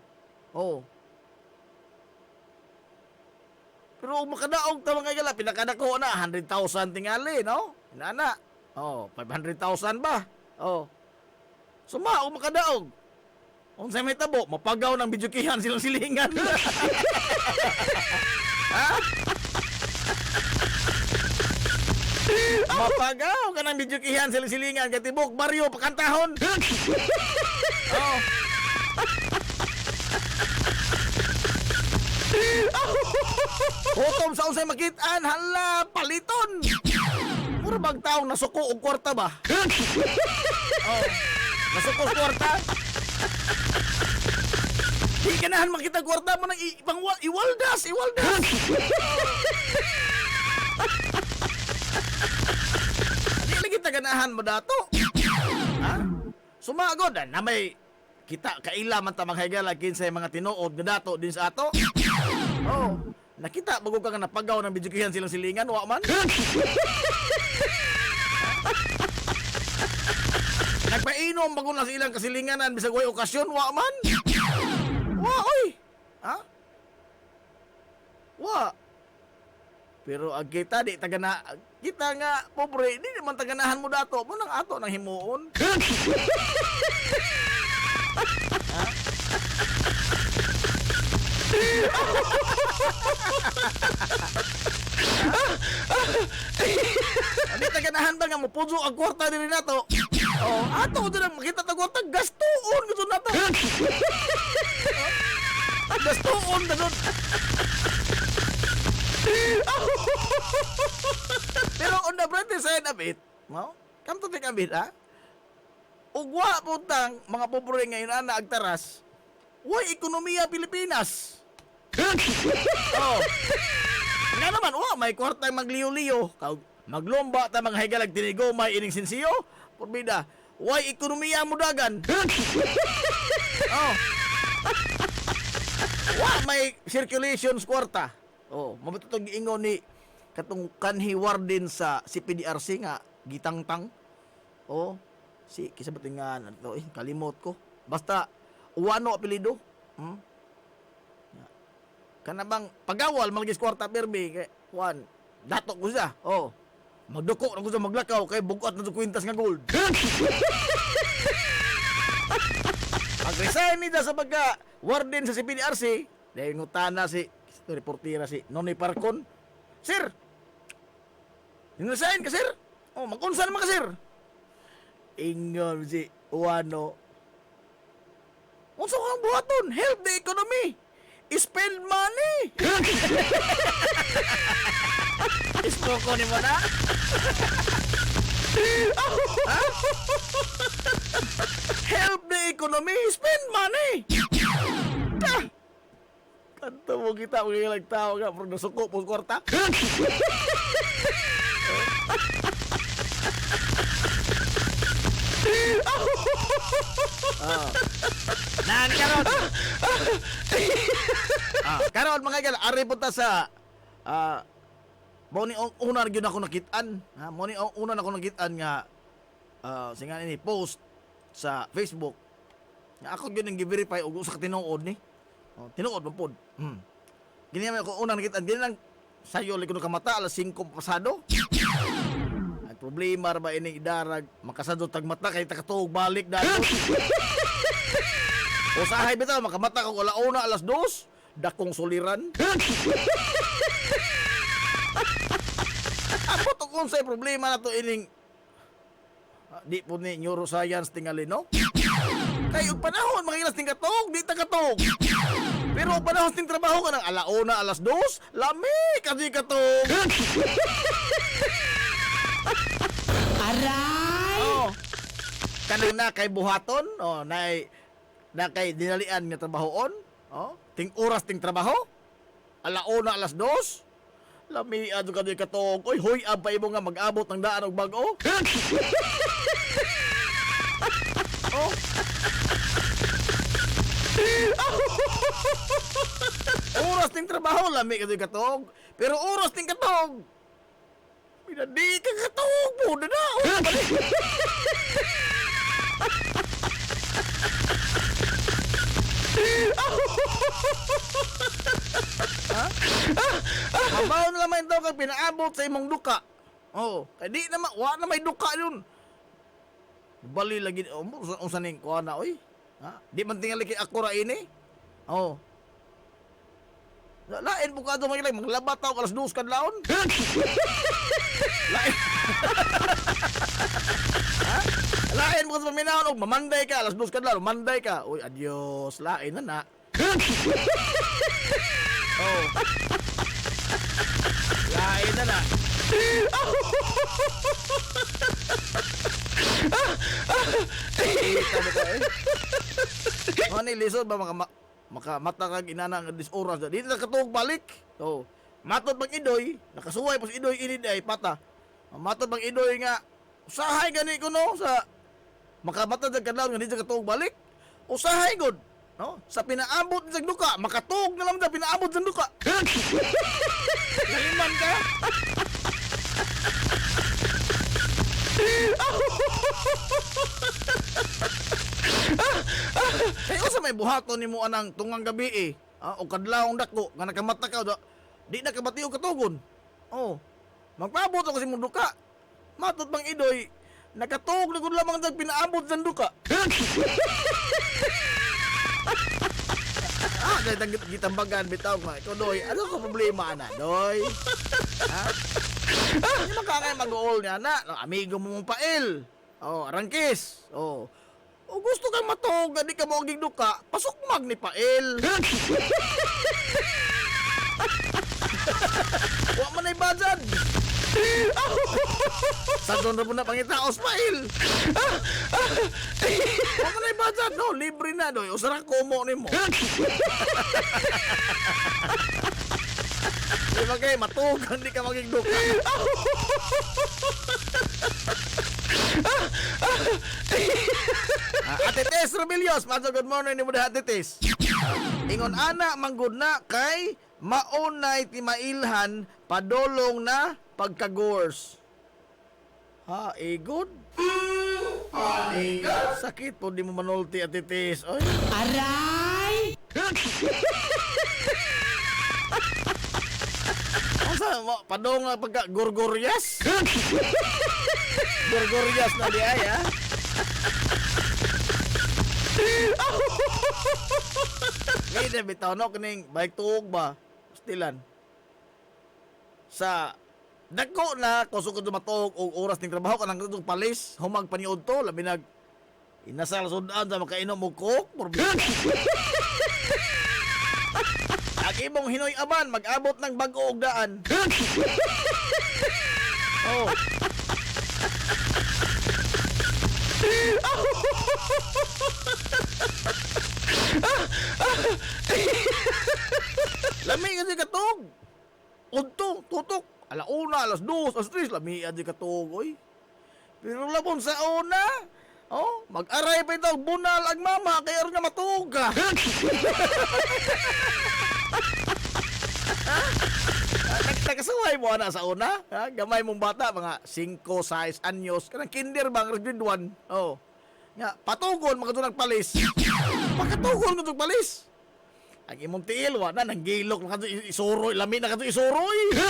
Pero makadaog ta mga gala pinakadako na 100,000 tingali, no? Inana. 500,000 ba? Sumao makadaog. Unsay may tabo, mapagaw ng bidyukihan silang silingan. Mapagaw ka ng bidyukihan silang silingan katibok baryo pakantahon. Hutom sa unsay makitaan, hala, paliton. Mura bang taong nasuko og kwarta ba? Nasuko og kwarta? Di ganahan makita kwarta mo ng ibang iwaldas. Di lagi taganahan mo dato. Sumagod na may kita kaila man ta maghigala kinsay mga tinuod nga dato din sa ato. Nakita bago ka nga napagaw ng bidyukihan silang silingan, wa man? Nagpainom bago na silang kasilinganan bisag way okasyon, wa man? Wa, oy! Ha? Wa. Pero ang kita di tagana, kita nga pobre, di naman taganahan mo dato, mo nang ato nang himuon. Ha? Di taganahan ba nga mo puso ang kwarta din nato? Oh, ato ko lang makita ta kwarta gastuon gusto nato. Gastuon na doon. Pero on the brighter side of it, no? Come to think of it, ha? Ugwa putang mga pobre ngayon ana agtaras. Way ekonomiya Pilipinas. Oh. Nga naman, may kwarta magliyo-liyo. Maglomba ta mga higalag tinigo may ining sinsiyo. Porbida, way ekonomiya mo dagan. Oh. May circulation sa kwarta. Oh, mabututong giingon ni katong kanhi warden sa CPDRC nga gitangtang. Oh, si kisabatingan ato kalimot ko. Basta uwano apelyido. Kana bang pagawal malagis kwarta permi kay Juan. Dato ko siya. Oh. Magduko na ko sa maglakaw kay bugot na sa kwintas nga gold. Pag-resign niya sa pagka warden sa CPDRC, dahil ngutana si reportera si Noni Parcon. Sir, resign ka sir? Oh, mag-unsa naman ka sir? Ingon si Uwano. Unsa kang buhaton? Help the economy. Spend money. Ispoko ni mo na? Ha? Help the economy. Spend money. Kanto mo kita magilang tao nga pero nasuko po kwarta. Karon. Karon mga kailan, ari punta sa mo ni una gyud ako nakitaan. Mo ni una na ako nakitaan nga singa ini post sa Facebook. Nga ako gyud nang gi-verify og usa ka tinuod ni. Tinuod mo pod. Gini man ako una nakitaan, gini lang sayo li kuno ka mata alas 5 pasado. Ay problema ra ba ini idarag makasado tag mata kay takatuog balik dalo. Usahay bitaw makamata kag alauna alas 2, dakong suliran. Abot og unsay problema nato ining di po ni neuroscience tingali no? Kay og panahon mangilas ting katog, di ta katog. Pero og panahon ting trabaho ka ng alauna alas 2, lami kasi katog. Aray! Oh. Kanang na kay buhaton, na kay dinalian nga trabahoon, ting oras ting trabaho, alauna alas 2, lami adto ka di katog, oy hoy abay mo nga mag-abot ng daan og bag-o. Oh. Oras ting trabaho lami ka di katog, pero oras ting katog, di ka katog po na na. Mabaw na naman daw kang pinaabot sa imong duka. Oh, kay di na wa na may duka yun. Bali lagi unsa ning kuha na oy. Ha? Di man tingali kay ako ra ini. Oh. Lain po ka may maglabat taw alas 2 kadlawon. Lain. Ha? Lain mo sa paminahon og mamanday ka alas 2 kadlawon, manday ka. Uy, adios, lain na na. Oh. Lain na na. Ano lisod ba makamata kag inana nga 10 oras di na katug balik. Oh. Matod bang idoy, nakasuway pa si idoy ini ay pata. Matod bang idoy nga usahay gani ko no sa makamatad sa kadlawon nga di ka katug balik. Usahay gud. No? Sa pinaabot sa duka, makatog na lang sa pinaabot sa duka. Naliman ka? Kayo sa may buhaton ni mo anang tungang gabi eh. O kadlawang dako, nga nakamata ka, di na kabati o katugon. Oh, magpaabot ako si duka. Matot bang idoy, nakatog na gud lamang sa pinaabot sa duka. Dahil gitambagan bitaw ma. Ikaw, Doy, ano ka problema, ana, Doy? Ha? Hindi makakaya mag-uol niya, na. Amigo mo mong pail. Oh, arangkis. Oh. O gusto kang matog, di ka mo duka, pasok mag ni pail. Wa man ay bazad. Sa doon na po na pangitaos, pail. Wa man ay bazad, no? Libre na, Doy. O sarang kumo ni mo. Di ba kayo, matugan, di ka magigduka. Ate Tess Robilios, Maso, good morning ni mo na Ate Tess. Ingon ana manggod na kay maunay timailhan padolong na pagka-gores. Ha, good? Sakit po di mo manulti Ate Tess. Oy. Aray! Asa mo padong nga pagka-gorgoryas? Gorgoryas na di ay ha? Ngayon na bitaw no kining balik tuog ba? Stilan. Sa dako na kusog ko matog og oras ning trabaho kanang tutong palis humag paniud to labi nag inasal sudan sa makainom og coke problema. Ang imong hinoy aban mag-abot ng bag-o og daan. Oh. Lami kasi katog. Unto, tutok. Alauna, alas 2, alas 3, lami kasi katog, oy. Pero labon sa una, oh, mag-aray pa ito, bunal ang mama, kaya rin nga matug ka. Nagkasaway mo na sa una, ha? Gamay mong bata, mga 5, 6 anyos, kanang kinder bang, grade 1, oh. Nga, patugon, mga doon palis. Pagkatugon mo palis. Ang imong tiil, wala na, nanggilok na kato isuroy, lami na kato isuroy. Ha?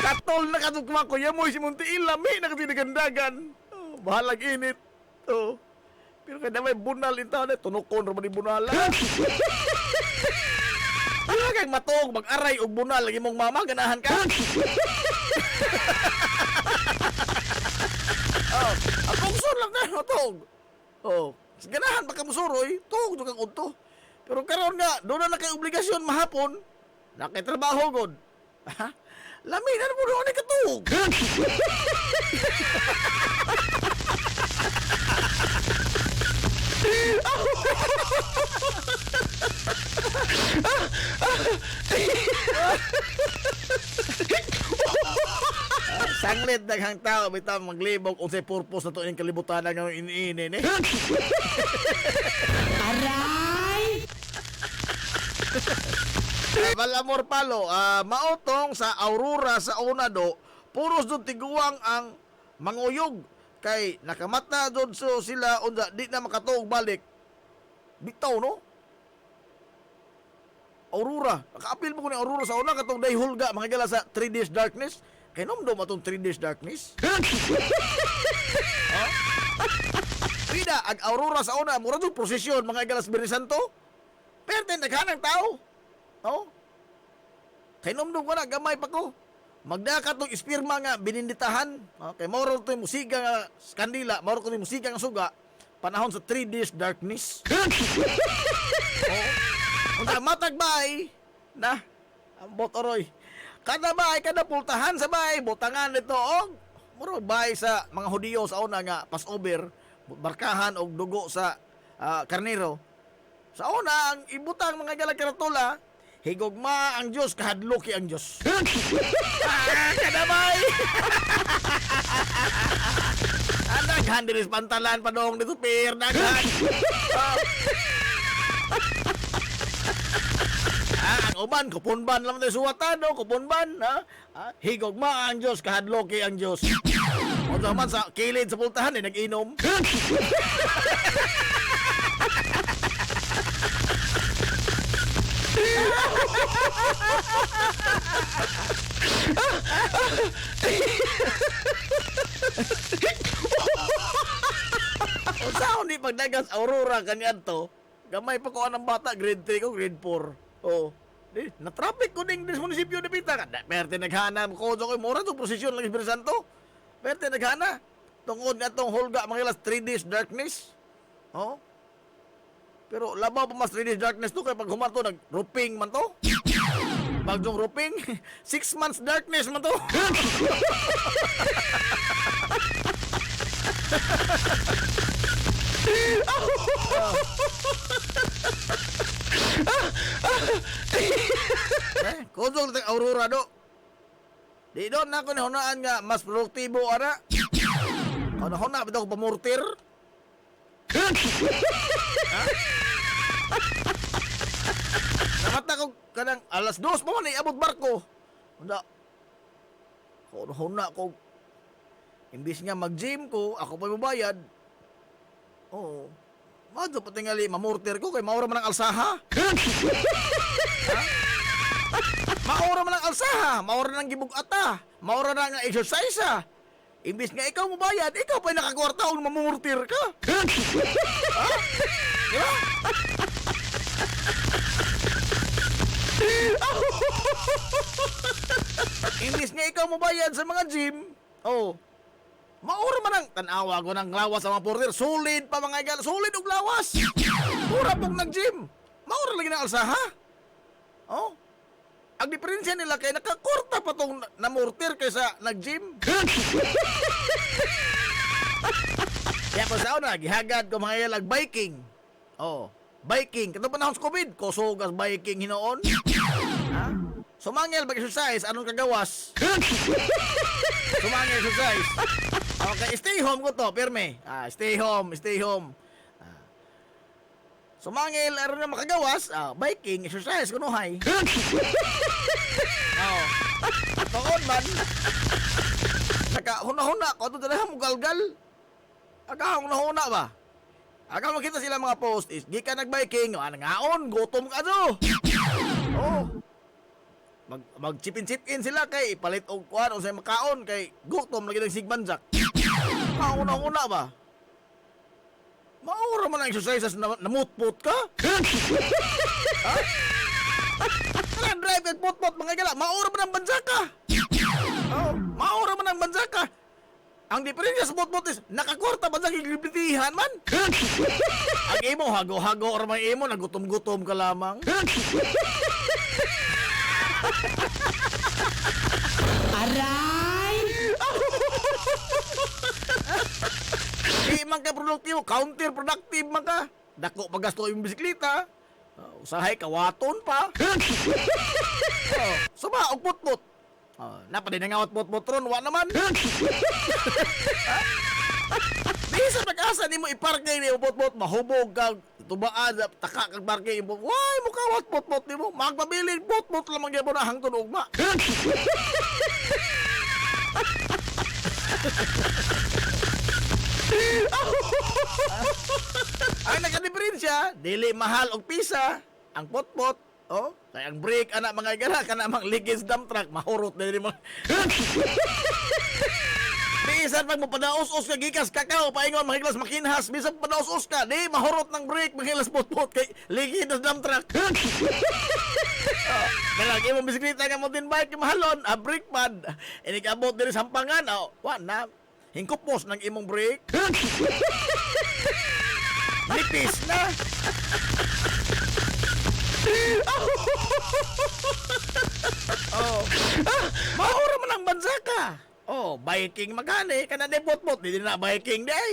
Katol na kato kumakuya mo, si mong tiil, lami na kato nagandagan. Oh, bahalag init. Oh. Pero kada may bunal ito, tunukon naman yung bunala. Wala kang matog, mag-aray o bunal, lagi mong mama, ganahan ka. Oh, ang pungsor lang na, matog. Oh, ganahan baka musuroy, tug kang unto. Pero karon nga, doon na kay obligasyon mahapon, nakitrabaho god. Ha? Laminan mo doon ni katug. Sanglit daghang tao bitaw maglibog unsay purpose na to ining kalibutan nga iniini ni. Aray! Balamor palo, mautong sa Aurora sa Unado, puros doon tiguang ang manguyog kay nakamata doon so sila unda di na makatuog balik. Bitaw no? Aurora, nakaapil mo ko ni Aurora sa una katong day hulga mga gala sa 3 Days Darkness. Kay nomdom atong 3 Days Darkness. Ha? Pida, ang Aurora sa una, mura doon prosesyon, mga galas Birni Santo. Pero naghanang tao. Oh? Kay nomdom ko na, gamay pa ko. Magdaka itong ispirma nga, bininditahan. Kay moro ito yung musika nga, skandila, moro ito yung musika nga suga, panahon sa 3 Days Darkness. Oh? Kung matagbay, na, ang botoroy. Kada bahay, kada pultahan sa bahay, butangan nito, o, muro bahay sa mga Hudiyo sa una nga, Passover, barkahan o dugo sa karnero. Sa una, ang ibutang mga galang karatula, higugma ang Diyos, kahadloki ang Diyos. Kada bahay! Daghan dinis pantalan pa dong dito, per, daghan. kauban, kupunban lang tayo suwatan, no? Kupunban, ha? Higog ma ang Diyos, kahadloki ang Diyos. O naman sa kilid sa pultahan, nag-inom. Saan ni pagdagas Aurora kanyan to? Gamay pa ko anang bata, grade 3 ko, grade 4. Oh. Na-traffic ko ding sa munisipyo de Pita. Perte naghana ko ko mura to prosesyon lang Espiritu Santo. Perte naghana. Tungod nga tong Hulga mangilas 3 days darkness. Oh. Pero labaw pa mas 3 days darkness to kay pag humarto nag-roofing man to. Bagong roofing, 6 months darkness man to. Kudong tag Aurora do. Di doon na ko nahunaan nga mas produktibo ana. Kung nahuna bitaw ko pamurtir. Nakata ko kanang alas 2 pa man abot barko. Hunda. Kung nahuna ko imbis nga mag-gym ko, ako pa mabayad. Oo. Madto pa tingali mamurtir ko kay maura man ang alsaha. Maura man ang alsaha, maura nang gibug-ata, maura na nga exercise. Imbis nga ikaw mabayad, ikaw pa nakakwarta kung mamurtir ka. Ha? Diba? Imbis nga ikaw mabayad sa mga gym, oh, maura man ang tanawa ko ng lawas sa mga porter. Solid pa mga igal. Solid og lawas. Mura pong nag-gym. Maura lagi ng alsaha. Oh. Ang diferensya nila kay nakakorta pa tong namorter kaysa nag-gym. Kaya ko sa una, gihagad ko mga igal biking. Oh. Biking. Katong panahon sa COVID, kusugas biking hinoon. Ha? Sumangil mag-exercise, anong kagawas? Sumangil exercise. Okay, stay home ko to, pirme. Stay home. Sumangil, aron na makagawas, biking, exercise, kunuhay. Toon man. Naka, huna-huna, kung ito talaga mo galgal. Aga, huna-huna ba? Aga, makita sila mga post is, di ka nag-biking, nangaon, gutom ka do. Oh. Mag-chip-in sila kay palit og kuan o sa makaon kay gutom lagi ng sigbanjak. Una ba? Maura man ang exercises na namutput ka? Ha? Kailan drive at put-put mga gala, maura man ang banjaka. Oh, maura man ang banjaka. Ang diferensya sa put-put is nakakwarta ba sa giglibitihan man? Ang imo hago-hago or may imo nagutom-gutom ka lamang. Aray! Di man ka produktibo, counter-productive man ka. Dako pagasto yung bisikleta. Usahay kawaton pa. Suma, og put-put. Napa din nga put-put ron, wa naman. Di sa pag-asa, di mo iparkay ni put-put, mahubog ka, tubaan, taka kag parkay, why mo kawat put-put ni mo? Magpabiling put-put lamang gyapon na hangtod ugma. Ang nagka-diferensya, dili mahal og pisa ang put-put. Oh, kaya ang brake anak mga igala kana mang liggins dump truck mahurot na mga. Bisan pag mo padaos-os ka gikas kakao paingon mahiglas makinhas bisan padaos-os ka di mahurot ng brake mahiglas put-put kay liggins dump truck. Kalagi mo bisikleta nga mountain bike mahalon a brake pad inikabot diri sampangan wa na hingkupos ng imong brake. Nipis na. Maura man ang bansa ka. Biking magani kana de bot-bot di na biking day.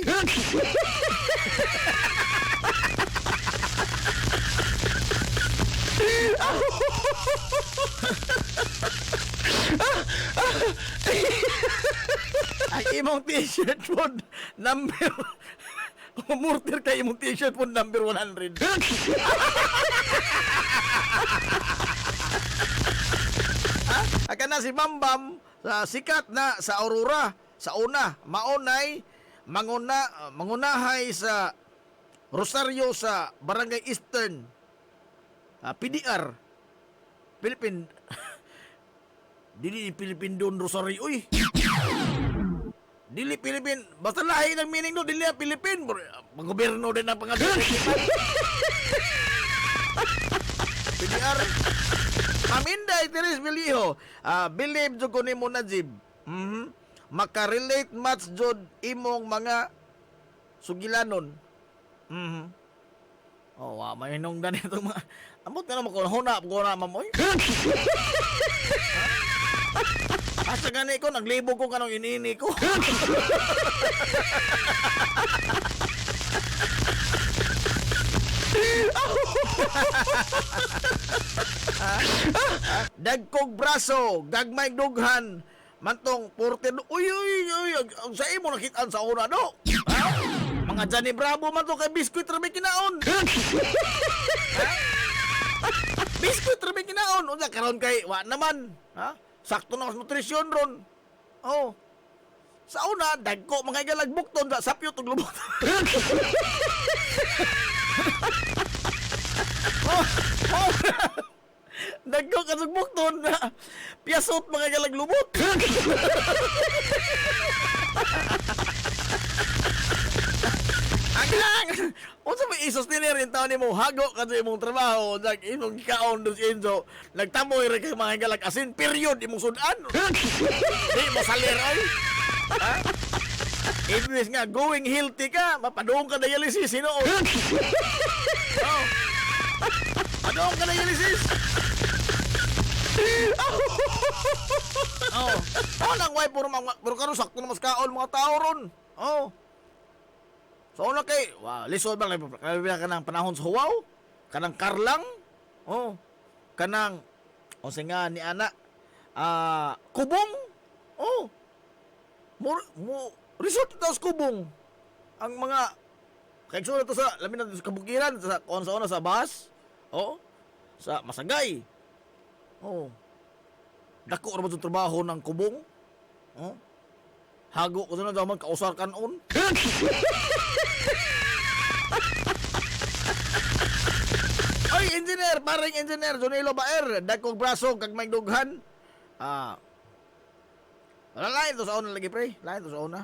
Ay imong t-shirt po number umurtir kay imong t-shirt po number 100. Aka na si Bambam sikat na sa Aurora sa una maunay mangunahay sa Rosario sa Barangay Eastern PDR Philippine Dili Philippine doon Rosario uy. Dili Philippine basta lahi ng meaning no dili Philippine gobyerno din ang pangalan. PDR Aminday Teres Villiho believe jud ko nimo Najib makarelate match jud imong mga sugilanon may hinungdan ito mga ambot ka na makunahuna ko na mamoy asa gani ko naglibog ko kanong inini ko dagkog braso gagmay dughan mantong 40 uy sa imo nakitaan sa una do mga Johnny Bravo man to kay biskuit ra may kinaon biskuit ra may kinaon unya karon kay wa naman sakto na nutrisyon ron sa una dagko mga galagbukton sa sapyo tug lubot dagko kasugbukton na piyasot mga galaglubot Aglang! Unsa may isos din rin taon nimo hago kasi imong trabaho nag imong kaon dos Enzo nagtamoy ra kay mga galag asin period imong sudan. Di mo salir ay. Ha? Ibig nga going healthy ka, mapadung ka dialysis hinuon. Padung ka dialysis. Nang way puro karon sakto na mas kaon mga tao ron. So una kay, lisod ba kanang panahon sa huwaw? Kanang karlang? Kanang nga ni ana kubong? Resort ito sa kubong. Ang mga kaigsunan ito sa lamin na sa kabukiran, sa una sa bus, sa Masagay. Dako ra ba itong trabaho ng kubong? Hago ko na daman kausar kanon. Ay, engineer, paring engineer, Jonilo Baer, dagkog braso, kag may dughan. Lain to sa una lagi, pre. Lain to sa una.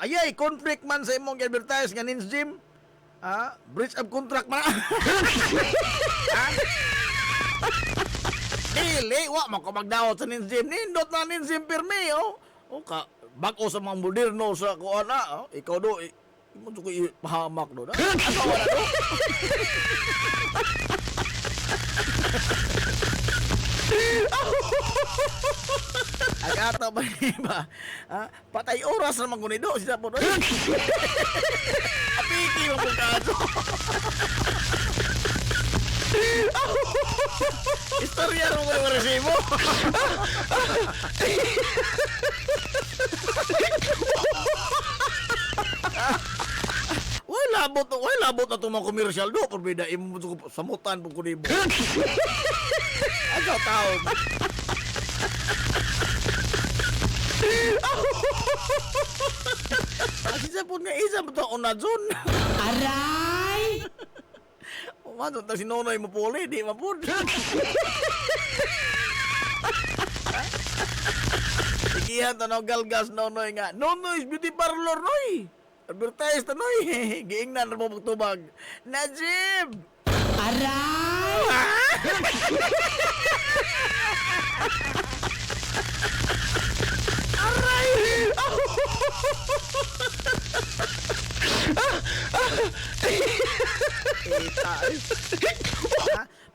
Ayay, conflict man sa imong advertise nga Nins Gym. Breach of contract man. Dili, wa man ko magdawat sa Nins Gym. Nindot na Nins Gym pirmi, bag-o sa mga moderno sa kuana, ikaw do, mo ko ipahamak do. Ano wala do? Agata ba ba? Patay oras na magunido siya po. Apiki mo kaso. Istorya ro mo resibo. Wala labot na itong mga komersyal do. Porbida, imo samutan po ko nimo. Ano taon? Kasi po nga isa mo ito unadson. Aray! Umadon ta si Nonoy mo puli, di mapun. Sigihan tanaw galgas Nonoy nga. Nonoy's Beauty Parlor, Noy. Advertise ta, Noy. Giingnan na mo magtubag. Najib! Aray! Aray!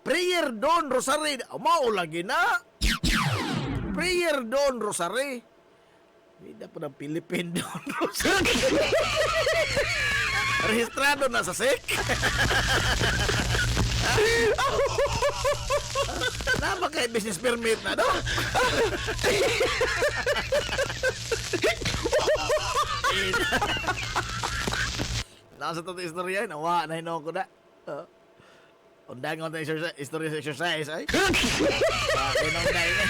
Prayer Don Rosary. Mao lagi na. Prayer Don Rosary. Hindi po ng Philippine Don Rosary. Rehistrado na sa SEC. Nama kayo business permit na do? Nasa ito istorya yun, awa na hinuha ko na. Undangan tayo istorya sa exercise ay. Kinong dahil eh.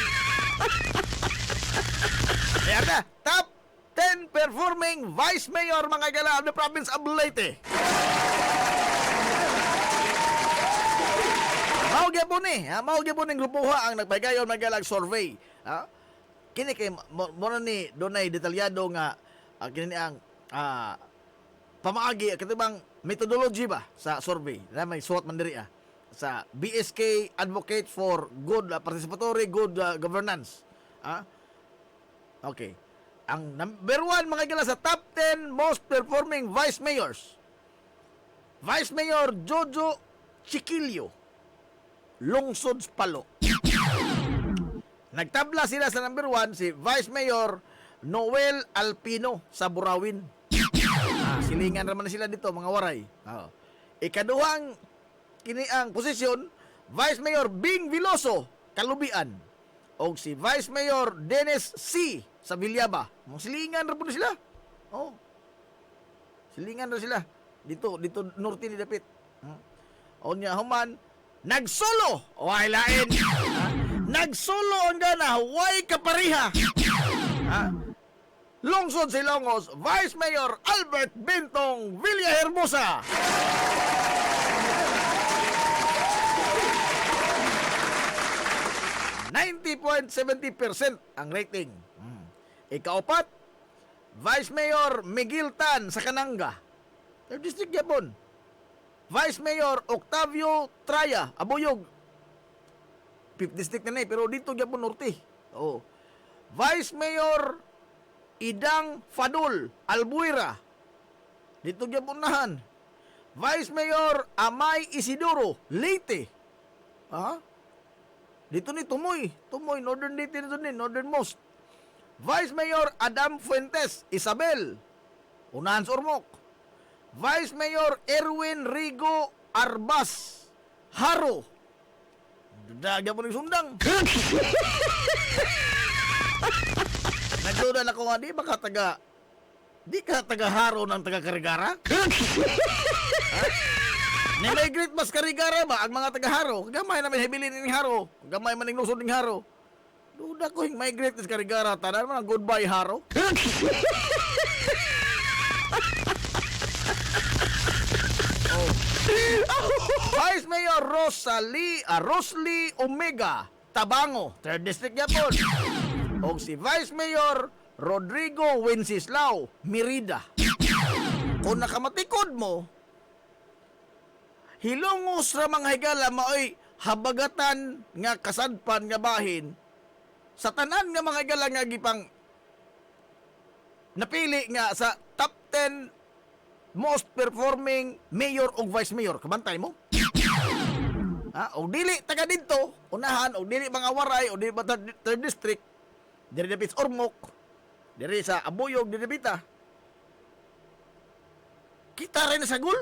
performing Vice Mayor mga higala of the province of Leyte. Mao gyapon ni, mao gyapon ning grupuha ang nagpagayon mga survey. Kini kay mo ni dunay detalyado nga kini ang pamaagi katibang methodology ba sa survey. Na may suwat man diri sa BSK Advocate for Good Participatory Good Governance. Okay. Ang number 1 mga higala sa top 10 most performing vice mayors. Vice Mayor Jojo Chiquillo, Lungsod Palo. Nagtabla sila sa number 1 si Vice Mayor Noel Alpino sa Burawin. Silingan naman sila dito mga waray. Ikaduhang kini ang posisyon Vice Mayor Bing Viloso, Kalubian. O si Vice Mayor Dennis C. sa Villaba. Silingan na po sila. Silingan na sila. Dito norte ni dapit. Onya human nagsolo way lain. Nagsolo ang gana way kapariha. Lungsod Silongos Vice Mayor Albert Bentong Villahermosa. %90.70% ang rating. Ikaapat, Vice Mayor Miguel Tan sa Kananga. District Gabon. Vice Mayor Octavio Traya, Abuyog. 5th district na pero dito Gabon Norte. Vice Mayor Idang Fadul, Albuera. Dito Gabon nahan. Vice Mayor Amay Isidoro, Leyte. Dito ni Tumoy, Northern Leyte na doon northernmost. Vice Mayor Adam Fuentes, Isabel, unahan sa Ormoc. Vice Mayor Erwin Rigo Arbas, Haro. Dagya mo ng sundang. Nagduda na ko nga, di ka taga Haro ng taga Karigara? Ni-migrate mas Karigara ba ang mga taga Haro? Gamay namin hibilin ni Haro. Gamay man ng lusod ng Haro. Duda ko yung migrate sa Karigara. Tanan mo ng goodbye Haro. Vice Mayor Rosly Omega, Tabango, 3rd District Yapon. O si Vice Mayor Rodrigo Wenceslao, Merida. Kung nakamatikod mo, hilungos ra mga higala maoy habagatan nga kasadpan nga bahin sa tanan nga mga higala nga gipang napili nga sa top 10 most performing mayor o vice mayor. Kabantay mo? O dili taga dito, unahan, o dili mga waray, o dili ba 3rd district, diri dapit Ormoc, diri sa Abuyog, diri dapita. Kita rin sa gul?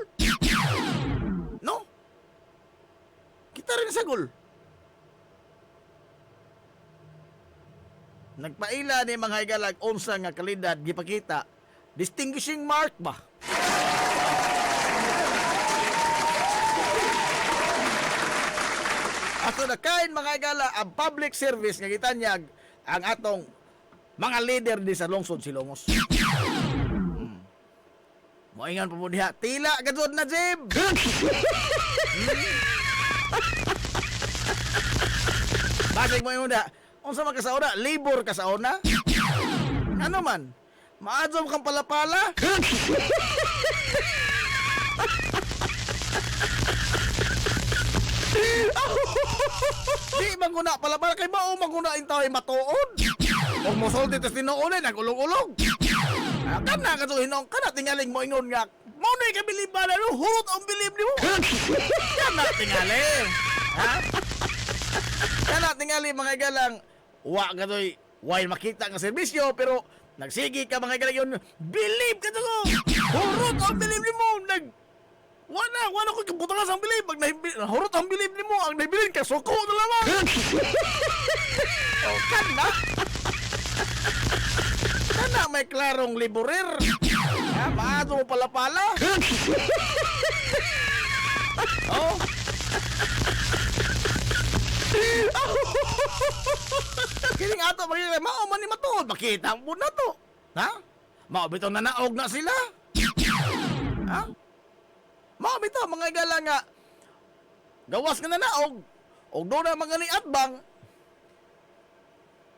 No? Kita rin sa gul. Nagpaila ni mga higalag unsa nga kalidad gipakita. Distinguishing mark ba? Ato na kain mga higala ang public service nga gitanyag ang atong mga leader di sa lungsod Silongos. Moingan po mo diha, tila gadod na Jib. Basig mo yung da, unsa man ka sa una, labor ka sa una? Ano man? Maadom kang palapala? Di manguna palapala kay mao manguna intaway matuod. Og mosulti tes tinuon nagulog-ulog. Kana ka to hinong kana tingaling mo ingon nga. Mao nay ka biliban ano hurot ang bilib nimo. Kana tingali. Ha? Kana tingali mga galang wa ka toy while makita nga serbisyo pero nagsigi ka mga galang yun. Bilib ka to. Hurot ang bilib nimo nag wala ko kabutangan ang bilib. Pag hurot ang bilib nimo ang nahibilin ka suko na lamang. O kana. Kana may klarong liburer. Maado mo pala-pala. Oh. Kining ato magiging mao man ni matuod. Makita mo na to. Ha? Mao bitaw nanaog na sila. Ha? Mao bitaw mga higala nga gawas nga nanaog. Og do na mga ni atbang.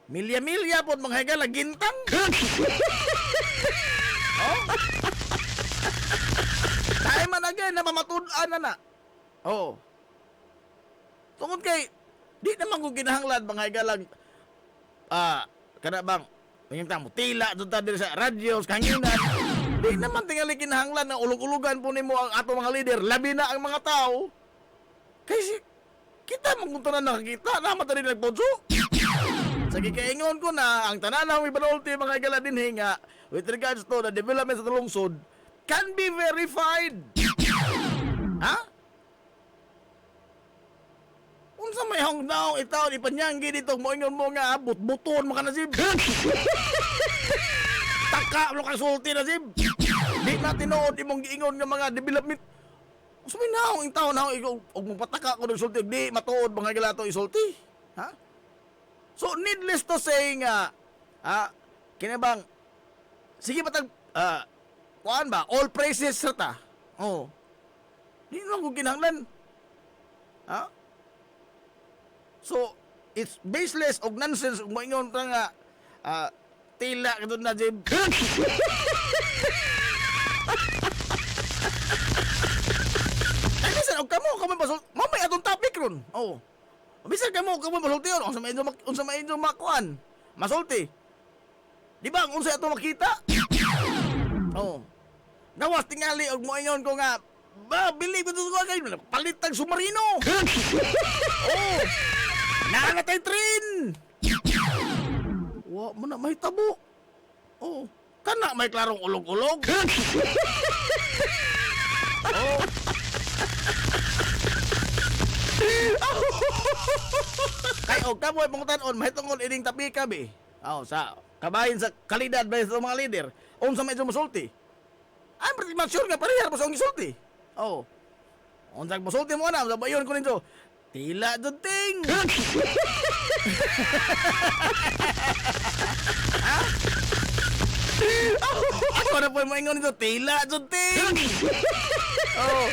Milya-milya po mga higala gintang. Oh? Tayo man again na mamatud-an na. Oh. Tungod kay di naman ko kinahanglan mga higala kada bang panyang mo tila doon ta diri sa radyo sa kanginan. Di naman tingali kinahanglan na ulog-ulugan po nimo ang ato mga leader, labi na ang mga tao. Kasi kita mangkunto na nakakita na mata rin nagpodso. Sa gikaingon ko na ang tanan ng ibanulti mga higala dinhi nga with regards to the development sa lungsod can be verified. Ha? Unsa may hangdaw itaw ipanyanggi dito mo ingon mo nga but-buton mo ka na sib. Taka mo kang sulti na sib. Di na tinuod imong giingon nga mga development. Unsa may naong itaw na og magpataka ko ng sulti di matuod mga gilato isulti. Ha? So needless to say nga kinabang sige patag kuan ba all praises sa ta. Oh. Di lang ko kinahanglan. Ha? So, it's baseless og nonsense ug moingon ta nga tila kadto na jib. Bisan og kamo basol, mamay atong topic ron. Oh. Bisan kamo basulti ron unsa may inyo makuan. Masulti. Di ba unsa ato makita? Oh. Gawas tingali og moingon ko nga ba bili ko to kay palitag submarino. Oh. Nangatay train! Wa mo na may tabo. Oh, kana may klarong ulog-ulog. Oh. Kay og kamoy pangutan-on mahitungod ining tapika be. Oh, sa kabahin sa kalidad ba sa mga leader. Unsa may musulti? I'm pretty much sure nga parehas mo sa gisulti. Oh. Unsa musulti mo na sa bayon ko ninyo. Tila duting. Ha? Ako na po maingon nito, tila duting. Oh.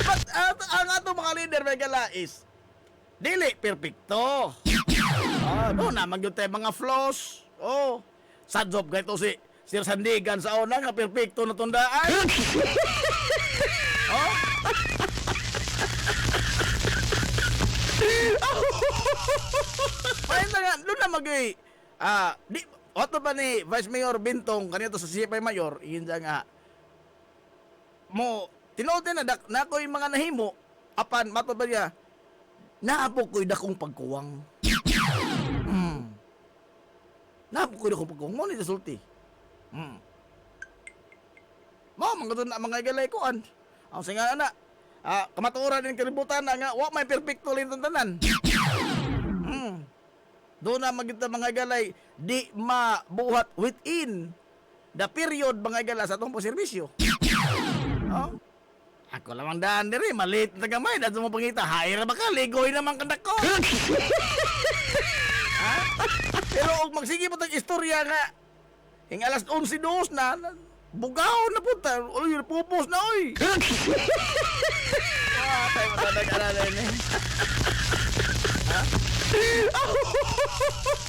But ang ato mga leader may gala is dili perfecto. No na magyud tay mga flaws. Oh. Sa job gayto si Sir Sandigan sa una nga perfecto na tundaan. Oh. Pahinta nga, doon na mag-i, di, oto pa ni Vice Mayor Bintong, kanito sa CFI Mayor, yun nga, mo, tinood na na ako'y mga nahimo, apan, mato ba niya, naapo ko'y dakong pagkuwang. Naapo ko'y dakong pagkuwang, mo ni sulti. Mo, mga doon na mga igalay koan. Ang singa na, kamaturan din kalibutan na nga, wa may perfecto lintong tanan. Doon na magita mga galay, di mabuhat within the period mga gala sa itong servisyo. Oh? Ako lamang daan diri, malit na gamay, dahil mo pangita, hayra ba ka, ligoy naman kandak ko. Pero kung magsige po itong istorya nga, hing alas 11:02 na, bugaw na punta, uy, pupos na uy. Tayo matatagal na yun eh.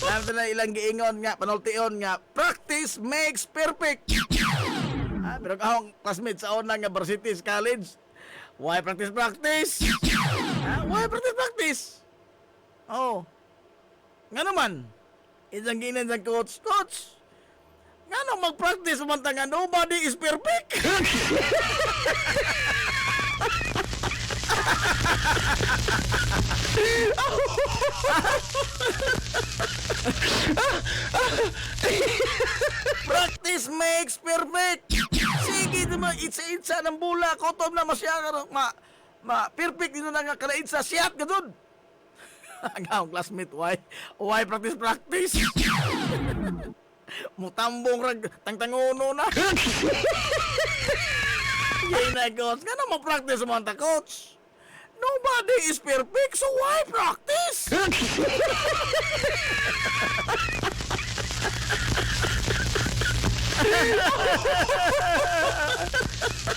Lahat na ilang giingon nga, panultion nga, practice makes perfect. Pero akong classmate sa una nga Varsity College, why practice? Why practice? Oh. Nga naman, isang ginan sa coach, nga nang mag-practice umantang nga, nobody is perfect. Practice makes perfect. Sige naman, itsa-itsa ng bula, kotom na masya perfect dito na nga kalaitsa, siyat ka dun. Ang akong classmate, why practice? Mutambong rag, tangtanguno na. Yay na, coach. Nga naman practice mo ang coach. Nobody is perfect, so why practice?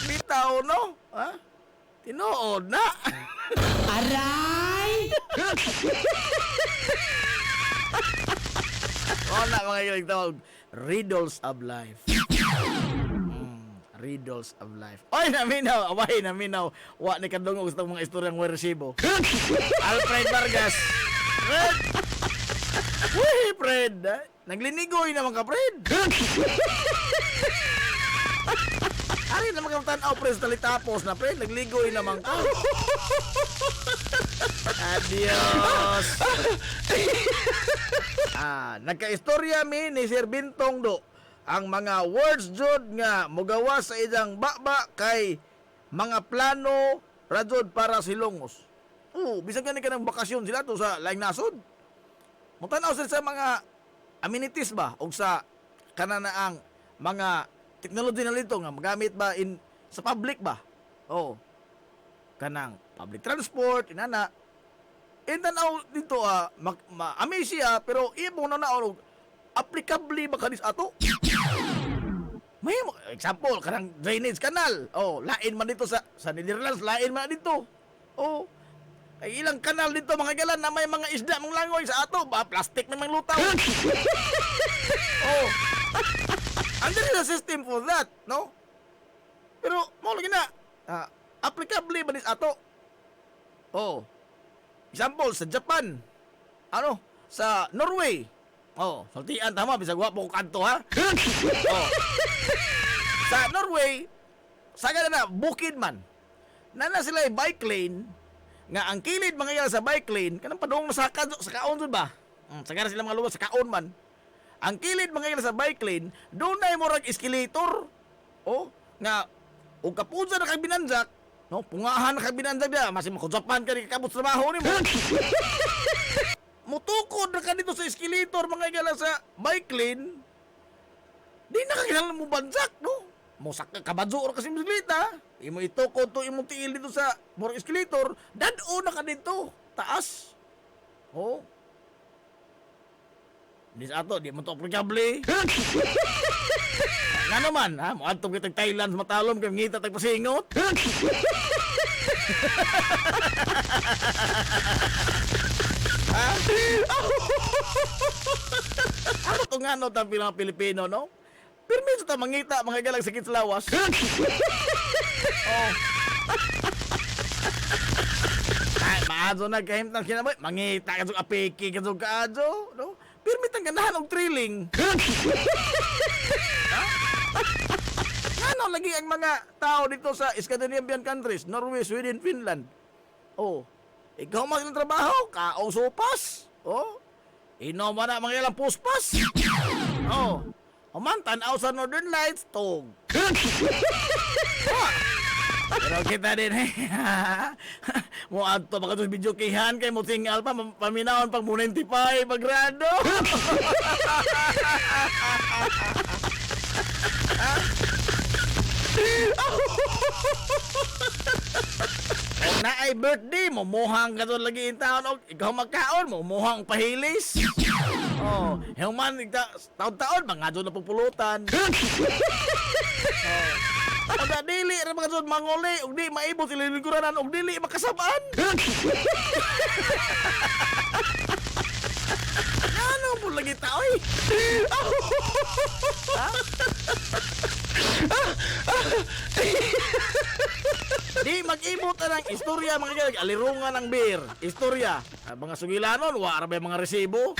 Bitaw, no? Ha? Tinuod na. Aray! Wala mga galing tawag. Riddles of life. Riddles of life. Oy, naminaw. Away, naminaw. Wa ni kadungog gusto mga istoryang may resibo. Alfred Vargas. Fred! Uy, Fred. Naglinigoy naman ka, Fred. Ari naman ka tanaw, Fred. Talitapos na, Fred. Nagligoy naman ka. Adios. Nagka-istorya mi ni Sir Bintong do ang mga words jud nga mogawa sa idang baba kay mga plano rajud para silongos. Bisag gani ka ng bakasyon sila to sa laing nasod. Mutanaw sila sa mga amenities ba o sa kananaang mga technology na lito nga magamit ba sa public ba? Kanang public transport, inana. Tanaw dito amaze siya pero ibo na applicable ba kanis ato? May example kanang drainage canal. Lain man dito sa Netherlands, lain man dito. Ay ilang kanal dito mga galan na may mga isda mong langoy sa ato ba plastic na mang lutaw. Andun na system for that, no? Pero mo lagi na applicable ba nis ato? Example sa Japan. Sa Norway. Saltian tama bisag wa po kanto ha. Sa Norway, saga na bukid man. Nana sila bike lane nga ang kilid mga sa bike lane kanang padung sa kaon jud ba? Sagara sila mga luwas sa kaon man. Ang kilid mga sa bike lane, doon na murag escalator. Nga ug kapuza na kay binanjak, no? Pungahan na kay binanjak dia, masi makujapan ka ni kabut trabaho nimo. Mutukod na ka dito sa escalator mga igala sa bike lane. Di na kakinahanglan mo banjak, no? Musak ka kabadyo or kasi bisikleta. Imo itukod to imong tiil dito sa murag escalator, dad-o na ka dito, taas. Dis ato, di mo to applicable. Nga naman, ha? Muadtog kitag Thailand matalom kay ngita tag pasingot. Ano to nga no tang mga Pilipino, no? Permiso ta mangita mga galang sakit sa lawas. Ay, maazo na kahimtang kinaboy. Mangita ka sa apiki ka sa kaadyo, no? Permit ang ganahan og thrilling. Ano lagi ang mga tao dito sa Scandinavian countries, Norway, Sweden, Finland. Ikaw mas ng trabaho, kaong sopas. Inom na mga ilang puspas. Tanaw sa Northern Lights, tog. Pero kita din, mo ato baka ito video kihan kay mo tingal pa, paminahon pang 95, magrado. Kung na ay birthday, mumuhang ka doon lagi in taon. Ikaw magkaon, mumuhang pahilis. Yung man, taon-taon, mga doon na pupulutan. Oda dili ra mga doon manguli, ug di maibot ililingkuranan, ug dili makasabaan. Ano po lagi taoy? Di mag-ibot ang istorya mga galag, alirungan ng beer. Istorya, mga sugilanon, wala ba mga resibo?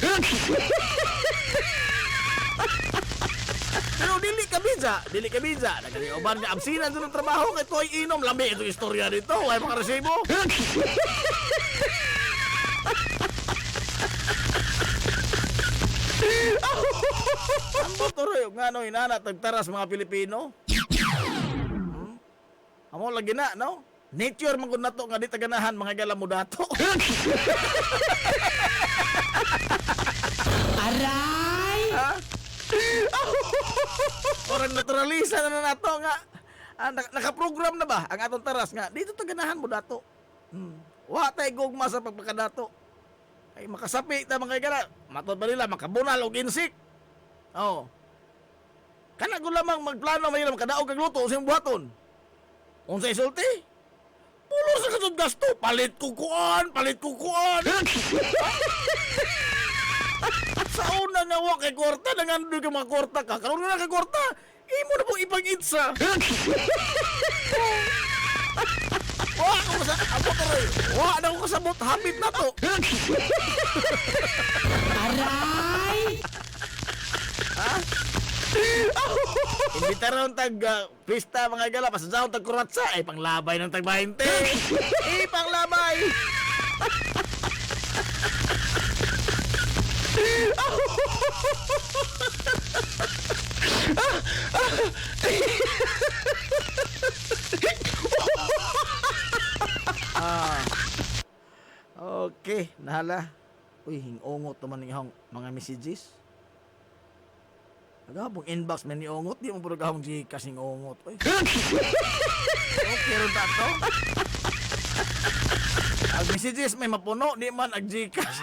Pero dili ka biza. Nagkaliuban nga absinan doon ng trabaho kay Toy inom. Lambi itong istorya dito, wala mga resibo. Ang botoroy, nga no, inana, tagtaras mga Pilipino. Amo lagi na, no? Nature man na to nga di taganahan mga galam mo dato. Aray! Orang naturalisa na nato nga. Nakaprogram na ba ang atong taras nga dito taganahan mo dato. Wa tay gugma sa pagpakadato. Ay makasapi ta mga gala. Matod ba nila makabunal og insik. Kana ko lamang magplano may lamang kadaog kag luto sa imong buhaton. Unsay sulti? Pulo sa kasud gasto, palit kukuan. Sa una nga wa kay kwarta, nangandoy ka mga kwarta ka. Karon nga kay kwarta, imo na pong ipang-itsa. Wa ako sa abot ray. Wa na ko kasabot, habit na to. Aray! Ha? Imbitaron tag pista mga gala, pasadahon tag kuratsa, ay panglabay ng tag 20. Panglabay. Okay, nahala. Uy, hingongot naman yung mga messages. Nagabong inbox man ni ongot, di mo puro gahong Gcash ng ongot. Uy. Okay, ron tato. Ang messages may mapuno, di man ang Gcash.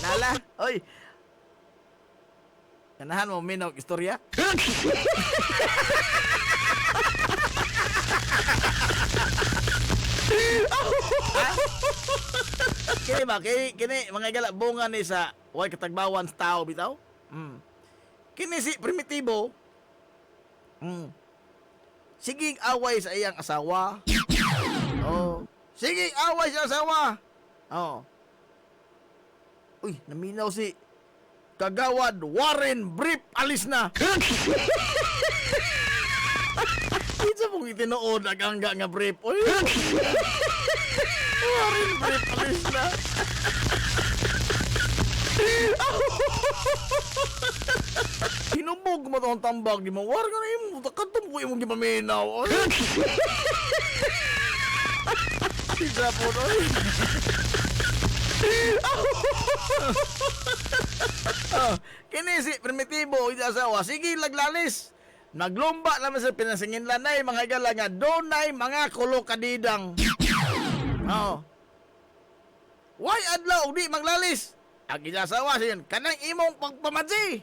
Nala, oy. Kanahan mo minog istorya? Kini ba? Kini mga gala bunga ni sa way katagbawan sa tao bitaw? Kini si Primitibo. Sigig away sa iyang asawa. Oh. Sigig away sa asawa. Oh. Uy, naminaw si Kagawad Warren Brief alis na. Isa pong itinood agangga nga brief. Uy. Warren Brief alis na. Hinubog mo itong tambag di mo. War ka na yung katum ko yung gipaminaw. Isa po doon. Kini si Primitibo iti asawa. Sige laglalis. Naglumba naman sa pinasingin lanay mga igala nga donay mga kulokadidang. Oh. Why adlaw di maglalis? Ang inasawa siya kanang imong pagpamadsi.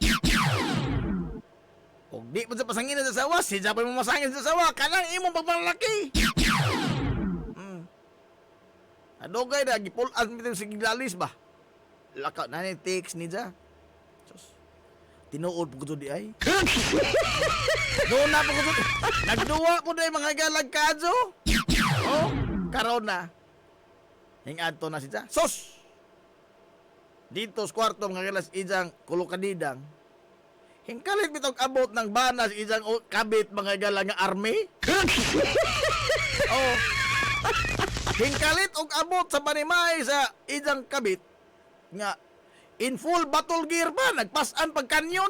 Og di pa sa pasangin sa asawa, siya pa mo masangin sa asawa kanang imong pagpalaki. Adogay na gipulan bitaw sa giglalis ba? Lakaw na ni text ni ja. Tinuod po ko di ay. Doon na po ko nagduwa po na mga galag kadyo. Oh, karon na. Hingad to na siya. Sos! Dito sa kwarto mga galas ijang kulokadidang. Hingkalit bitog abot ng banas ijang kabit mga galang nga army. Oh. Hingkalit og abot sa panimay sa ijang kabit nga in full battle gear pa, nagpasan pag kanyon.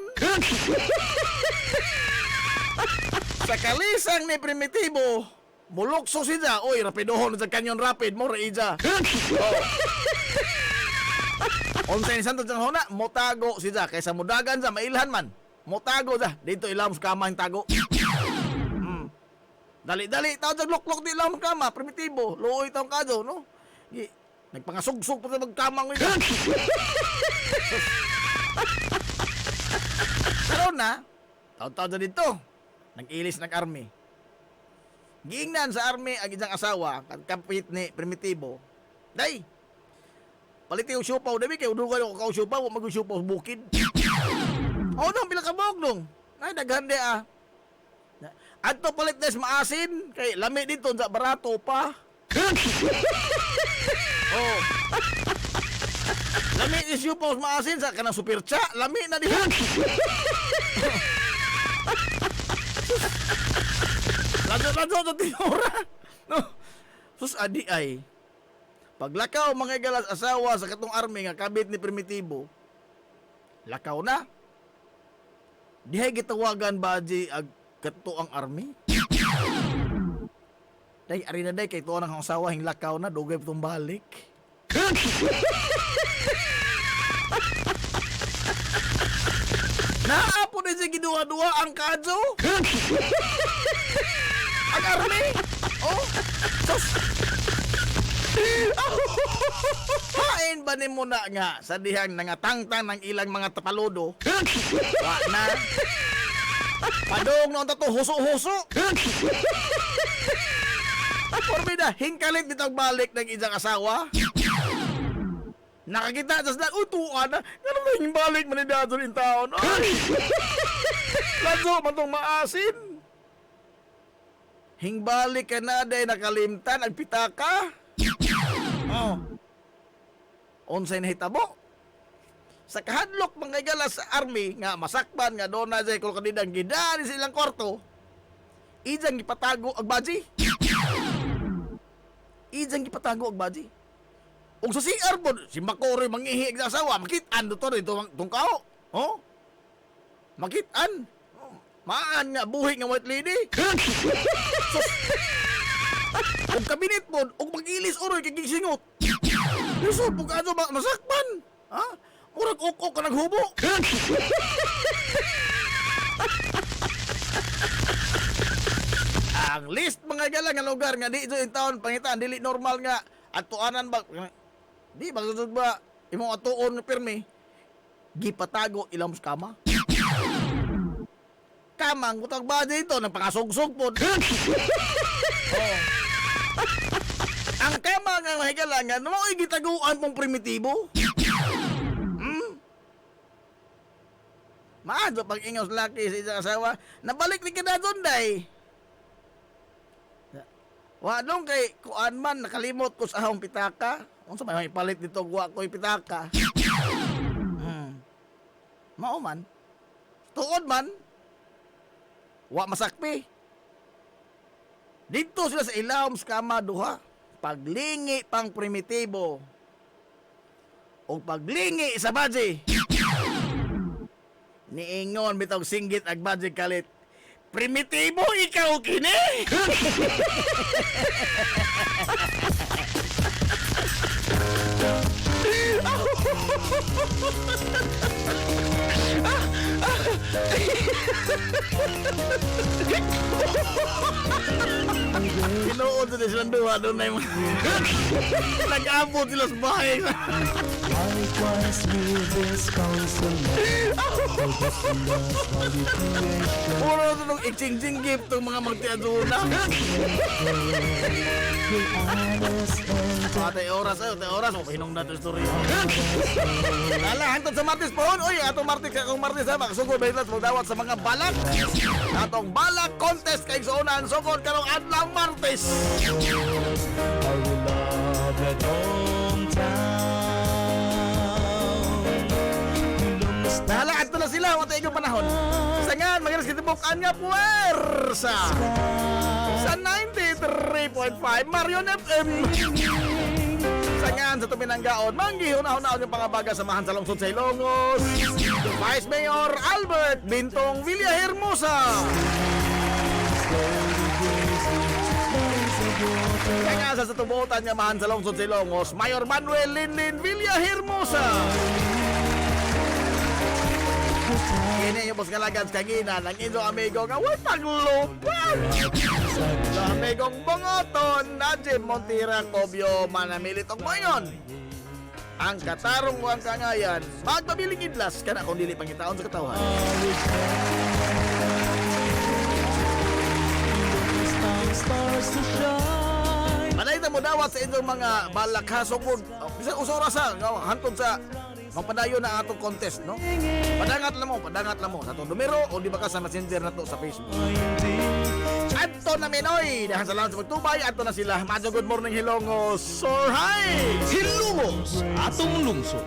Sa kalisang ni Primitibo, mulukso siya. Oy, rapidohon sa kanyon rapid mo, Raija. Onsay ni Santos ng hona, motago siya. Kaysa mudagan sa mailhan man. Motago siya. Dito ilam sa kama yung tago. Dali-dali, tao sa loklok di ilam sa kama. Primitibo, luoy taong kado, no? Nagpangasugsog pa sa magkamang nila. Karoon na, taon-taon na dito, nag-ilis ng army. Giingnan sa army ang isang asawa, kapit ni Primitibo. Day, palitin yung siupaw, dabi kayo, dugan ako kao siupaw, huwag mag-siupaw sa bukid. Oo nung, bilang kabog nung. Ay, naghande ah. Adto palit na maasin, kay lami dito sa barato pa. Oh. Lami is you pause maasin sa kanang super cha, lami na diha. Lajo tinora. No. Sus adi ay. Paglakaw mga galas asawa sa katong army nga kabit ni Primitibo. Lakaw na. Dihay gitawagan baji ag kato ang army. Day, ari na day, kay tuwa ng asawa, hing lakaw na, dugay pa itong balik. Naapo na siya giduwa-duwa ang kadyo? Ang army? Oh, sus! Hain ba ni mo na nga sa dihang nangatangtang ng ilang mga tapaludo? Wa na. Padong noon to huso-huso. Porbida, hingkalit bitang balik ng isang asawa. Nakakita sa sila, tuan na. Ganun na yung balik man ni Dadon in town. Ay! Lanso, man tong maasin. Hingbalik ka na day nakalimtan, agpitaka. Oh. Unsay nahitabo. Sa kahadlok mga gala sa army nga masakpan nga doon na sa kulkadidang gidani sa ilang kwarto. Ijang gipatago ag baji. Ijang gipatago ag baji. Ug sa CR po, si Makore mangihi sa asawa, makitaan dito itong kao. Oh? Makitaan. Maan nga buhi nga white lady. Ug kabinet po, ug mag-ilis oroy kay gisingot. Lisod po ka masakpan. Ha? Murag ok ka naghubo. Ang list mga gala nga lugar nga di in taon pangitaan dili normal nga atuanan ba di ba susud ba imong atuon nga pirmi gipatago ilang kama. Kamang butang ba dito nang pangasog-sog po. Oh. Ang kama nga mahigala nga namoy gitaguan mong primitibo. Maado pag ingaw sa laki sa isang asawa, nabalik ni kada doon day. Wadong kay kuan man nakalimot ko sa ahong pitaka. Unsa may palit dito wa ko pitaka. Mao man. Tuod man. Wa masakpi. Dito sila sa ilawom sa kama duha. Paglingi pang primitibo. O paglingi sa baji. Niingon bitog singgit ag baji kalit. Primitibo ikaw kini. Tinuod na silang duha doon na yung nag-abot sila sa bahay. Puro ito nung exchanging gift itong mga magtiaduna. Tay oras, hinong na ito story. Lala, hantod sa Martes po. Uy, atong Martes, kakong Martes ha, makasugod ba ito magdawat sa mga balak. Atong balak contest kay Sonan, sugod karong adlang Martes. Lala, ato na sila, wata ikong panahon. Sangan, magalas kitibukan nga puwersa. Sa 93.5 Marion FM. Sangan sa tuminanggaon, manggihon-ahon-ahon yung pangabaga samahan sa lungsod sa Ilongos. Vice Mayor Albert Bintong Villahermosa. Sangan sa tubutan nga mahan sa lungsod sa Ilongos, Mayor Manuel Linlin Villahermosa. Kini yung boss kalagad kagina ng inyong amigo nga way paglupan. Sa amigong Bongoton na Jim Montira Cobio Manamilit og Moyon. Ang katarong ang kangayan, magpabiling idlas kana kung dili pangitaon sa katawhan. Manayta mo dawat sa inyong mga balak hasog bisag usora sa hantod sa magpadayon na atong contest, no? Padangat lang mo sa itong numero o di ba ka sa messenger na to sa Facebook. Ato na Minoy, dahan sa lang sa pagtubay, ato na sila. Madyo good morning Hilongos, Sorhay! Hilongos, atong lungsod.